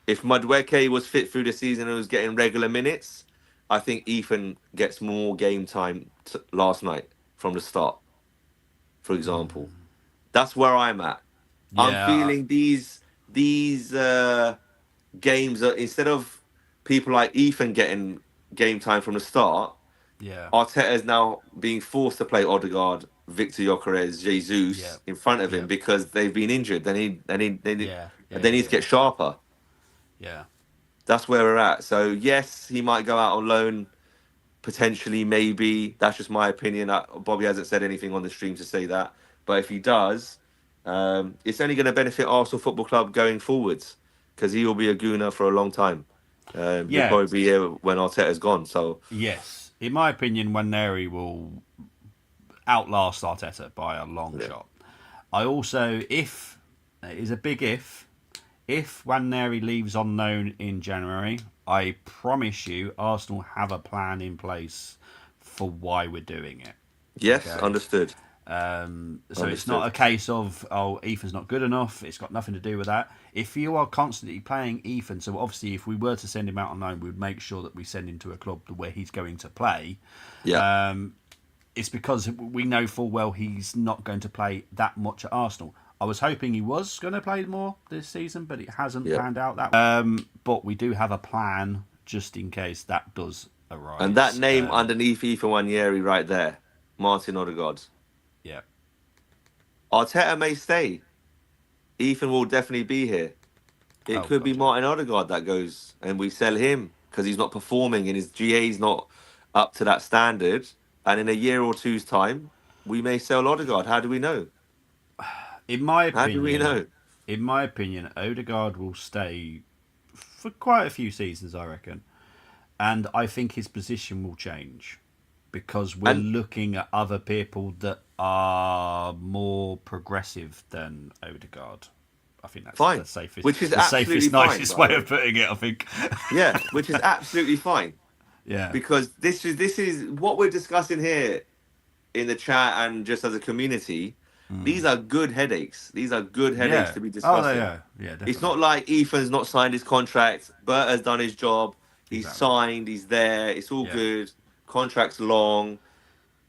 If Madueke was fit through the season and was getting regular minutes, I think Ethan gets more game time last night from the start, for example. That's where I'm at. I'm Yeah. feeling these games are, instead of people like Ethan getting game time from the start, Yeah. Arteta is now being forced to play Odegaard, Victor Gyökeres, Jesus Yeah. in front of him Yeah. because they've been injured. They need Yeah. they need to get sharper. Yeah. That's where we're at. So yes, he might go out on loan, potentially, maybe. That's just my opinion. Bobby hasn't said anything on the stream to say that. But if he does, it's only going to benefit Arsenal Football Club going forwards because he will be a gooner for a long time. He'll Yeah. probably be here when Arteta's gone. So Yes. In my opinion, Waneri will outlast Arteta by a long shot. I also, if it is a big if Waneri leaves on loan in January, I promise you, Arsenal have a plan in place for why we're doing it. yes, Okay. understood. So it's not a case of, oh, Ethan's not good enough. It's got nothing to do with that. If you are constantly playing Ethan, so obviously if we were to send him out on loan, we would make sure that we send him to a club where he's going to play. Yeah. It's because we know full well he's not going to play that much at Arsenal. I was hoping he was going to play more this season, but it hasn't panned out that way. But we do have a plan just in case that does arise. And that name underneath Ethan Waneri right there, Martin Odegaard. Yeah. Arteta may stay. Ethan will definitely be here. It could be Martin Odegaard that goes and we sell him because he's not performing and his GA's not up to that standard. And in a year or two's time, we may sell Odegaard. How do we know? In my opinion, How do we know? In my opinion, Odegaard will stay for quite a few seasons, I reckon. And I think his position will change because we're looking at other people that are more progressive than Odegaard. I think that's fine. the safest, Which is the absolutely safest, fine, nicest way of putting it, I think. Yeah, which is absolutely fine. Yeah. Because this is what we're discussing here in the chat and just as a community. These are good headaches. These are good headaches Yeah. to be Oh, discussing. yeah, It's definitely. not like Ethan's not signed his contract. Bert has done his job. He's Exactly. signed. He's there. It's all Yeah. good. Contract's long.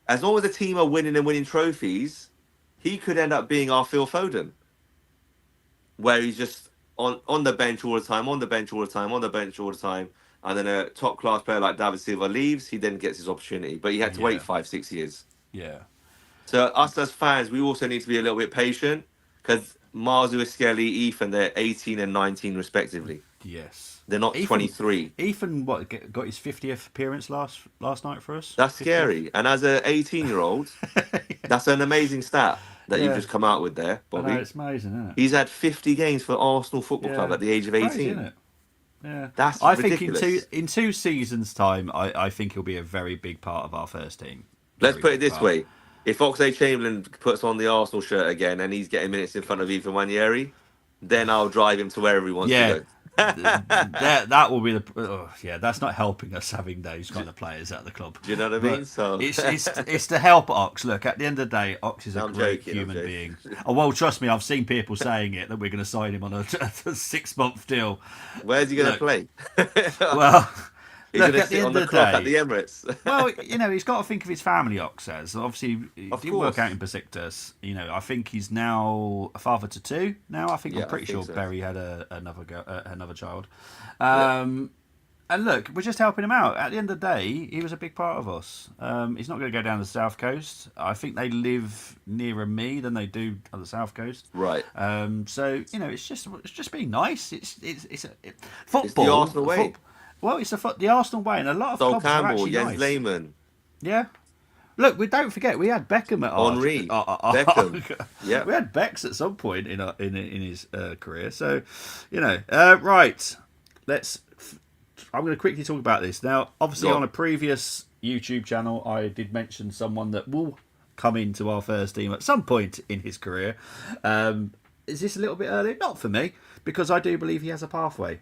As long as the team are winning and winning trophies, he could end up being our Phil Foden, where he's just on the bench all the time, on the bench all the time, on the bench all the time. And then a top class player like David Silva leaves, he then gets his opportunity. But he had to wait Yeah. 5, 6 years. Yeah. So us as fans, we also need to be a little bit patient because Mars Skelly, Ethan, they're 18 and 19 respectively. Yes. They're not Ethan, 23. Ethan, what got his 50th appearance last night for us? That's 50th. scary. And as a 18-year-old, that's an amazing stat that you've Yeah. just come out with there, I know, Bobby. it's amazing, isn't it? He's had 50 games for Arsenal Football Club Yeah. at the age It's of crazy, 18. isn't it? Yeah. That's I think in two ridiculous. in 2 seasons' time, I think he'll be a very big part of our first team. Let's Very put it big this part. way. If Oxlade-Chamberlain puts on the Arsenal shirt again and he's getting minutes in front of Ethan Wanieri, then I'll drive him to wherever he wants to Yeah. go. That will be the yeah. That's not helping us having those kind of players at the club, Do you know what I mean? but So it's to help Ox. Look, at the end of the day, Ox is a I'm great joking. I'm human joking. being. Oh well, trust me, I've seen people saying it that we're going to sign him on a 6-month deal. Where's he going to Look, play? well, He's look going to at the sit on end the of the clock at day. the Emirates. Well, he's got to think of his family. Ox says. Obviously, it Of didn't work out course. in Besiktas. I think he's now a father to 2. Now, I think I'm Yeah, I pretty think sure so. Berry had another child. Yeah. And look, we're just helping him out. At the end of the day, he was a big part of us. He's not going to go down the south coast. I think they live nearer me than they do on the south coast. Right. So it's just being nice. It's the Football. Arsenal way. Well, it's the Arsenal way, and a lot of Sol clubs are Campbell, actually Jens nice. Lehmann, Yeah. Look, we don't forget we had Beckham at our. Henri, Beckham. Yeah. We had Becks at some point in his career. So, right. I'm going to quickly talk about this now. Obviously, Go on on. a previous YouTube channel, I did mention someone that will come into our first team at some point in his career. Is this a little bit early? Not for me, because I do believe he has a pathway.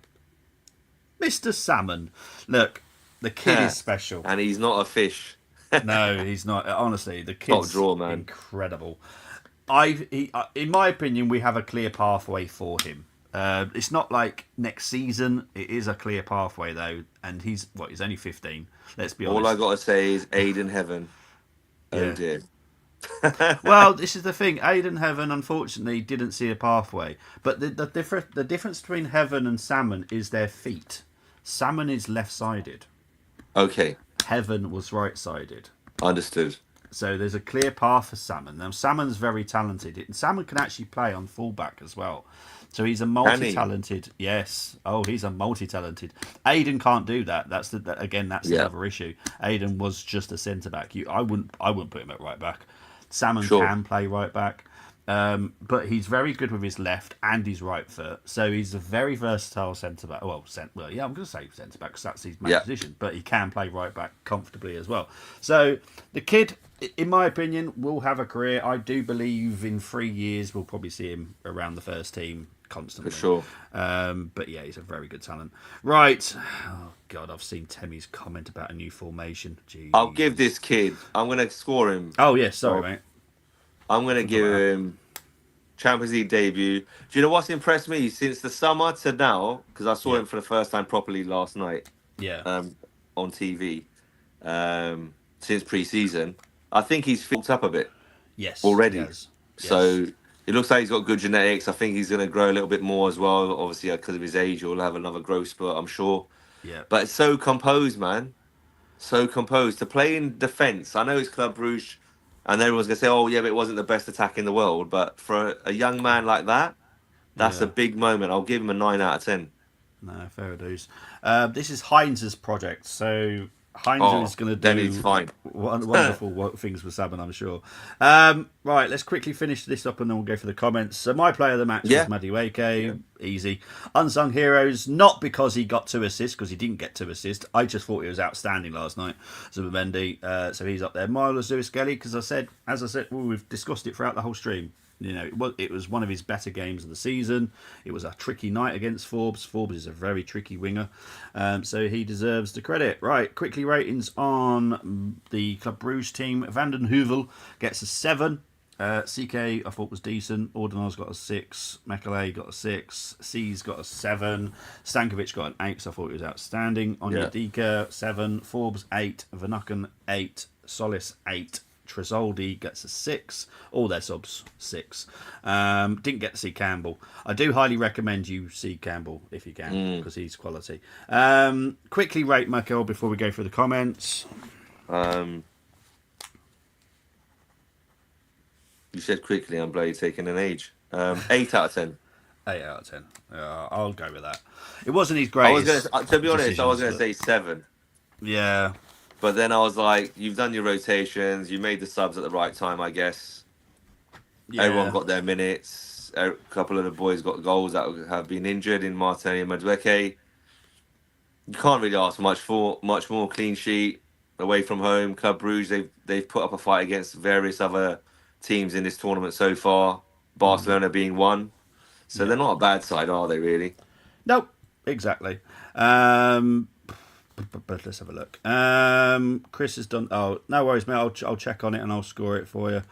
Mr. Salmon. Look, the kid is special. And he's not a fish. No, he's not. Honestly, the Top kid's draw, man. incredible. In my opinion, we have a clear pathway for him. It's not like next season. It is a clear pathway though, and he's only 15. Let's be All I honest. got to say is Aiden Heaven. Oh Yeah. dear. Well, this is the thing. Aiden Heaven, unfortunately, didn't see a pathway. But the difference between Heaven and Salmon is their feet. Salmon is left-sided. Okay, Heaven was right-sided. understood. So there's a clear path for Salmon. Now Salmon's very talented. And Salmon can actually play on fullback as well. So he's a multi-talented. Yes. Oh, he's a multi-talented. Aiden can't do that. That's Yeah. another issue. Aiden was just a centre back. I wouldn't put him at right back. Salmon Sure. can play right back. But he's very good with his left and his right foot. So he's a very versatile centre back. Yeah, I'm going to say centre back because that's his main Yeah. position. But he can play right back comfortably as well. So the kid, in my opinion, will have a career. I do believe in 3 years we'll probably see him around the first team constantly. For sure. But yeah, he's a very good talent. Right. Oh God, I've seen Temmie's comment about a new formation. Jeez. I'll give this kid. I'm gonna score him. Oh yeah, sorry, mate. I'm gonna give him Champions League debut. Do you know what's impressed me since the summer to now? Because I saw Yeah. him for the first time properly last night. Yeah. On TV. Since pre-season, I think he's filled up a bit. Yes. already. he has. So it looks like he's got good genetics. I think he's going to grow a little bit more as well. Obviously, because of his age, he'll have another growth spurt, I'm sure. Yeah. But it's so composed, man. So composed. To play in defence, I know it's Club Brugge, and everyone's going to say, oh, yeah, but it wasn't the best attack in the world. But for a young man like that, that's Yeah. a big moment. I'll give him a 9 out of 10. No, fair dues. This is Heinz's project, so Heinz Oh, is going to then do he's fine. wonderful things with Sabin, I'm sure. Right, let's quickly finish this up and then we'll go for the comments. So my player of the match Yeah. was Madueke, easy. Unsung heroes, not because he got 2 assists, because he didn't get 2 assists. I just thought he was outstanding last night. Zubimendi, so he's up there. Milos Lewis-Kelly, because as I said, well, we've discussed it throughout the whole stream. You know, it was one of his better games of the season. It was a tricky night against Forbes. Forbes is a very tricky winger, so he deserves the credit. Right, quickly ratings on the Club Brugge team. Van den Heuvel gets a 7. CK I thought was decent. Ordinal's got a 6. Mekele got a 6. C's got a 7. Stankovic got an 8, so I thought he was outstanding. Onyedika 7. Forbes 8. Vanukan 8. Solis 8. Tresoldi gets a 6. All their subs 6. Didn't get to see Campbell. I do highly recommend you see Campbell if you can, because he's quality. Quickly rate Michael before we go through the comments. You said quickly, I'm bloody taking an age. 8 out of 10. 8 out of 10. I'll go with that. It wasn't his greatest. To be honest, I was going to say 7. Yeah. But then I was like, you've done your rotations, you made the subs at the right time, I guess. Yeah. Everyone got their minutes. A couple of the boys got goals that have been injured in Martinelli and Madueke. You can't really ask much more. Clean sheet, away from home. Club Brugge, they've put up a fight against various other teams in this tournament so far. Barcelona being one. So they're not a bad side, are they, really? Nope, exactly. But let's have a look. Chris has done. Oh, no worries, mate. I'll check on it and I'll score it for you.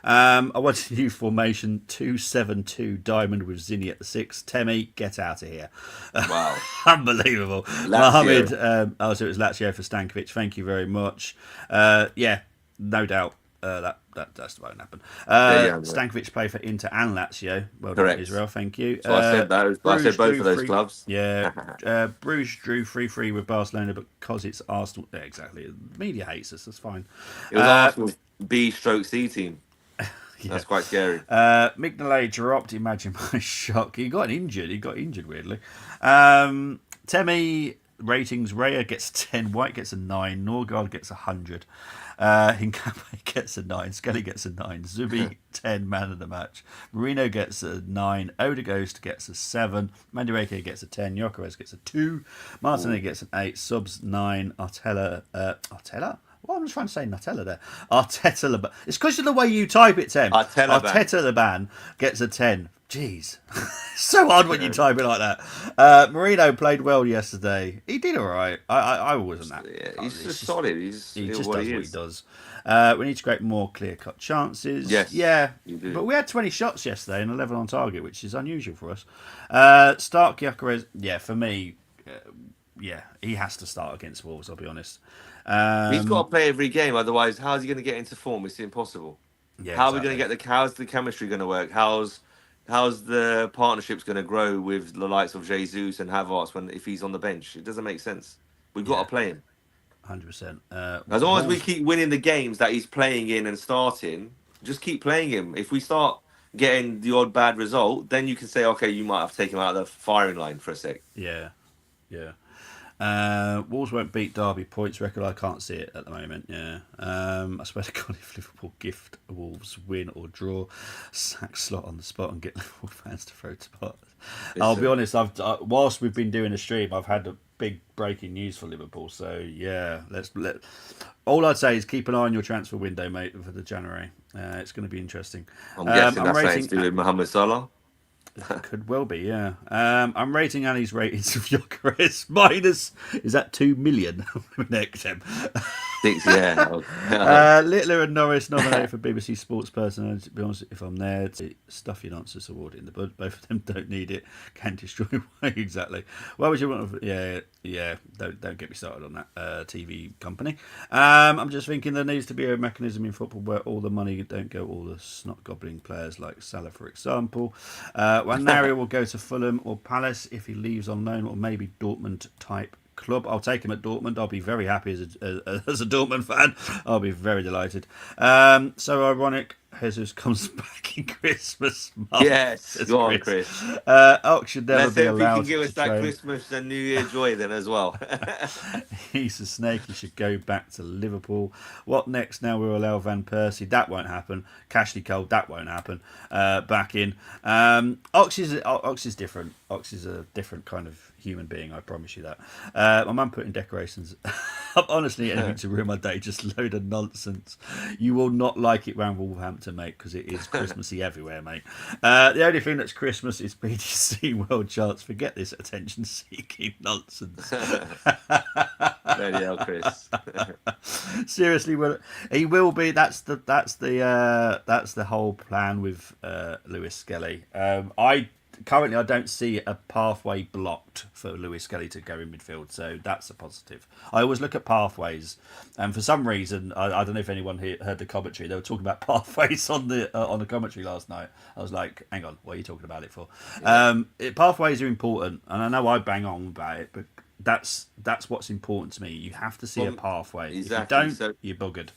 I want a new formation: 2-7-2 diamond with Zinni at the 6. Temi, get out of here! Wow, unbelievable. Mohammed. So it was Lazio for Stankovic. Thank you very much. Yeah, no doubt. That's what happened. Stankovic played for Inter and Lazio. Well done, Israel. Thank you. So I said those. I said both of those clubs. Yeah. Bruges drew 3-3 with Barcelona because it's Arsenal. Yeah, exactly. The media hates us. That's fine. It was Arsenal's B/C team. Yeah. That's quite scary. Mignolet dropped. Imagine my shock. He got injured weirdly. Temi ratings: Raya gets 10. White gets a 9. Norgard gets 100. Hincapié gets a 9. Skelly gets a 9. Zubi 10, man of the match. Marino gets a 9. Odegaard gets a 7. Madueke gets a 10. Jokeres gets a 2. Martinelli gets an 8. Subs 9. Arteta. What am I trying to say? Nutella there. Arteta. It's because of the way you type it, Tim. Arteta the ban gets a 10. Jeez. So hard when you type it like that. Marino played well yesterday. He did all right. I wasn't that. Yeah, he's just solid. He just does what he does. We need to create more clear-cut chances. Yes. Yeah. But we had 20 shots yesterday and 11 on target, which is unusual for us. Stark, Gyökeres, yeah, for me, he has to start against Wolves, I'll be honest. He's got to play every game, otherwise how's he going to get into form? It's impossible. Yeah, How are we going to get how's the chemistry going to work? How's the partnerships going to grow with the likes of Jesus and Havertz if he's on the bench? It doesn't make sense. We've got to play him. 100%. As long as we keep winning the games that he's playing in and starting, just keep playing him. If we start getting the odd bad result, then you can say, okay, you might have taken him out of the firing line for a sec. Yeah. Wolves won't beat Derby points record. I can't see it at the moment. Yeah. I swear to God, if Liverpool gift Wolves win or draw, sack Slot on the spot and get Liverpool fans to throw spots. I'll be honest. Whilst we've been doing a stream, I've had a big breaking news for Liverpool. So yeah, all I'd say is keep an eye on your transfer window, mate, for the January. It's going to be interesting. I'm guessing that's something to do with Mohamed Salah. Could well be, yeah. I'm rating Ali's ratings of Gyökeres minus. Is that 2 million? Next him. 6, yeah. Littler and Norris nominated for BBC Sports Person. To be honest, if I'm there, to stuff your nonsense award in the bud. Both of them don't need it. Can destroy. Exactly. Why would you want? Yeah. Don't get me started on that TV company. I'm just thinking there needs to be a mechanism in football where all the money don't go all the snot gobbling players like Salah, for example. Wanaria will go to Fulham or Palace if he leaves on loan, or maybe Dortmund type club. I'll take him at Dortmund. I'll be very happy as a Dortmund fan. I'll be very delighted. So ironic. Jesus comes back in Christmas month. Yes, go on, Chris. Ox should never be allowed. Let's see if he can give us that Christmas and New Year joy then as well. He's a snake. He should go back to Liverpool. What next? Now we'll allow Van Persie. That won't happen. Cashley Cole. That won't happen. Back in. Ox is different. Ox is a different kind of human being, I promise you that. My mum putting decorations up. Honestly, anything to ruin my day, just a load of nonsense. You will not like it round Wolverhampton, mate, because it is Christmassy everywhere, mate. The only thing that's Christmas is BTC World Charts. Forget this attention-seeking nonsense. Bloody hell, Chris. Seriously, he will be. That's the whole plan with Lewis Skelly. I don't see a pathway blocked for Lewis Skelly to go in midfield, so that's a positive. I always look at pathways, and for some reason, I don't know if anyone heard the commentary. They were talking about pathways on the commentary last night. I was like, hang on, what are you talking about it for? Yeah. Pathways are important, and I know I bang on about it, but that's what's important to me. You have to see a pathway. Exactly. If you don't, you're buggered.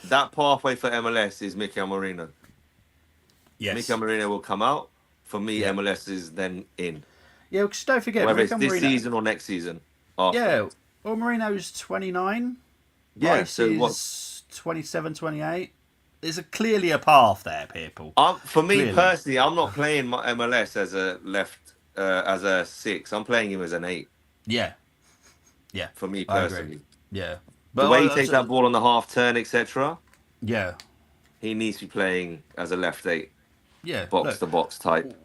That pathway for MLS is Mikel Merino. Yes. Mikel Merino will come out. For me, MLS is then in. Yeah, because don't forget, whether it's this season or next season. After. Yeah, well, Marino's 29. Yeah, Rice so is 27, 28. There's clearly a path there, people. For me personally, I'm not playing my MLS as a left, as a 6. I'm playing him as an 8. Yeah. For me personally. Yeah. But the way he takes that ball on the half turn, etc. Yeah. He needs to be playing as a left 8. Yeah. Box to box type.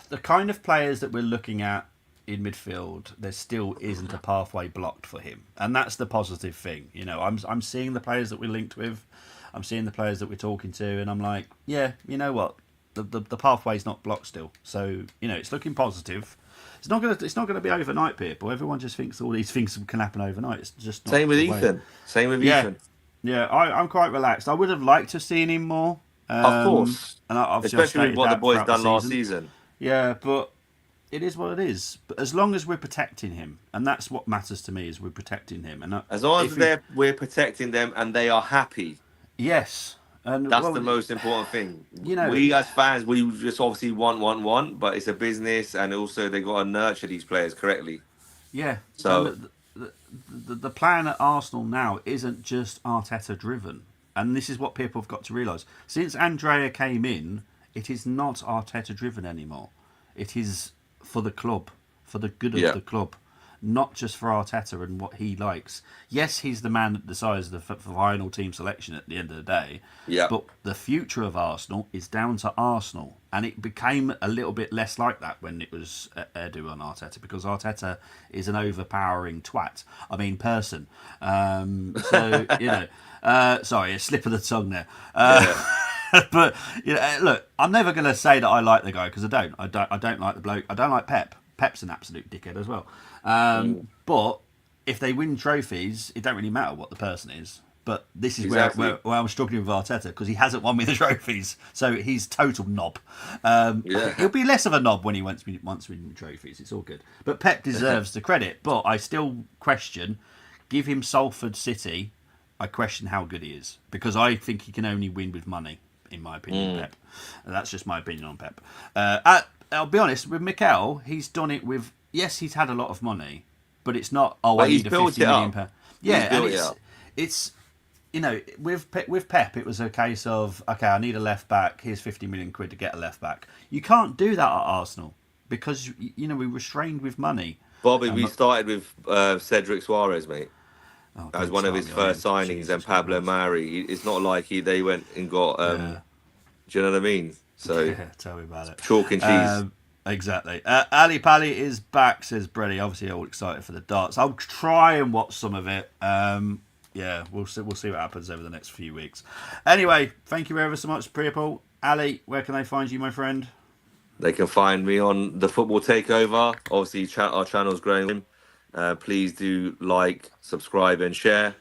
The kind of players that we're looking at in midfield, there still isn't a pathway blocked for him, and that's the positive thing. You know, I'm seeing the players that we're linked with, I'm seeing the players that we're talking to, and I'm like, yeah, you know what, the pathway's not blocked still. So you know, it's looking positive. It's not gonna be overnight, people. Everyone just thinks all these things can happen overnight. It's just not same with Ethan. Same with Ethan. Yeah, I'm quite relaxed. I would have liked to have seen him more. Of course, and especially with what the boys done last season. Yeah, but it is what it is. But as long as we're protecting him, and that's what matters to me, is we're protecting him. And as long as we're protecting them and they are happy. Yes, and that's the most important thing. You know, we as fans, we just obviously want, but it's a business, and also they got to nurture these players correctly. Yeah. So the plan at Arsenal now isn't just Arteta driven. And this is what people have got to realise. Since Andrea came in, it is not Arteta driven anymore. It is for the club, for the good of the club, not just for Arteta and what he likes. Yes, he's the man that decides the final team selection at the end of the day. Yeah. But the future of Arsenal is down to Arsenal. And it became a little bit less like that when it was Edu on Arteta, because Arteta is an overpowering twat. I mean, person. So, you know... sorry, a slip of the tongue there. But you know, look, I'm never going to say that I like the guy, because I don't. I don't like the bloke. I don't like Pep. Pep's an absolute dickhead as well. But if they win trophies, it don't really matter what the person is. But this is where I'm struggling with Arteta, because he hasn't won me the trophies, so he's total knob. He'll be less of a knob when he wants winning trophies. It's all good. But Pep deserves the credit. But I still question. Give him Salford City. I question how good he is, because I think he can only win with money, in my opinion, Pep. And that's just my opinion on Pep. I'll be honest, with Mikel, he's done it with, yes, he's had a lot of money, but it's not, I need a 50 million pound. Yeah, and it's you know, with Pep, it was a case of, okay, I need a left back, here's 50 million quid to get a left back. You can't do that at Arsenal, because, you know, we're restrained with money. Bobby, we started with Cedric Suarez, mate. As one of his first signings, and Pablo Mari. It's not like they went and got. Do you know what I mean? So tell me about it. Chalk and cheese. Exactly. Ali Pali is back, says Brady. Obviously, all excited for the darts. I'll try and watch some of it. We'll see what happens over the next few weeks. Anyway, thank you ever so much, people. Ali, where can they find you, my friend? They can find me on the Football Takeover. Obviously, our channel's growing. Please do like, subscribe, and share.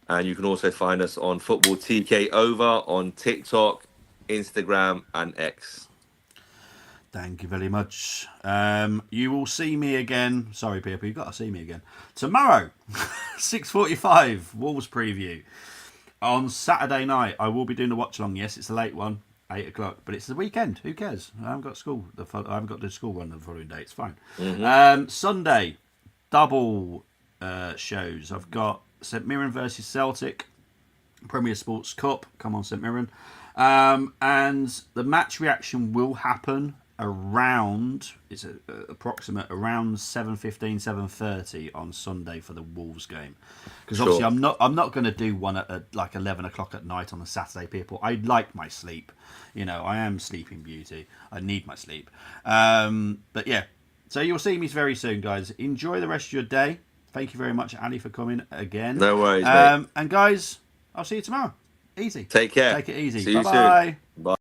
And you can also find us on Football TK Over on TikTok, Instagram, and X. Thank you very much. You will see me again. Sorry, people, you've got to see me again tomorrow, 6:45 Wolves preview. On Saturday night, I will be doing the watch along. Yes, it's a late one, 8 o'clock, but it's the weekend. Who cares? I haven't got school. I haven't got the school run the following day. It's fine. Sunday. Double shows. I've got St Mirren versus Celtic, Premier Sports Cup. Come on, St Mirren. And the match reaction will happen around approximate around 7:15, 7:30 on Sunday for the Wolves game, because obviously I'm not going to do one at like 11 o'clock at night on a Saturday. People, I like my sleep, I am sleeping beauty. I need my sleep, but yeah. So you'll see me very soon, guys. Enjoy the rest of your day. Thank you very much, Ali, for coming again. No worries, mate. And guys, I'll see you tomorrow. Easy. Take care. Take it easy. See Bye you soon. bye. Bye.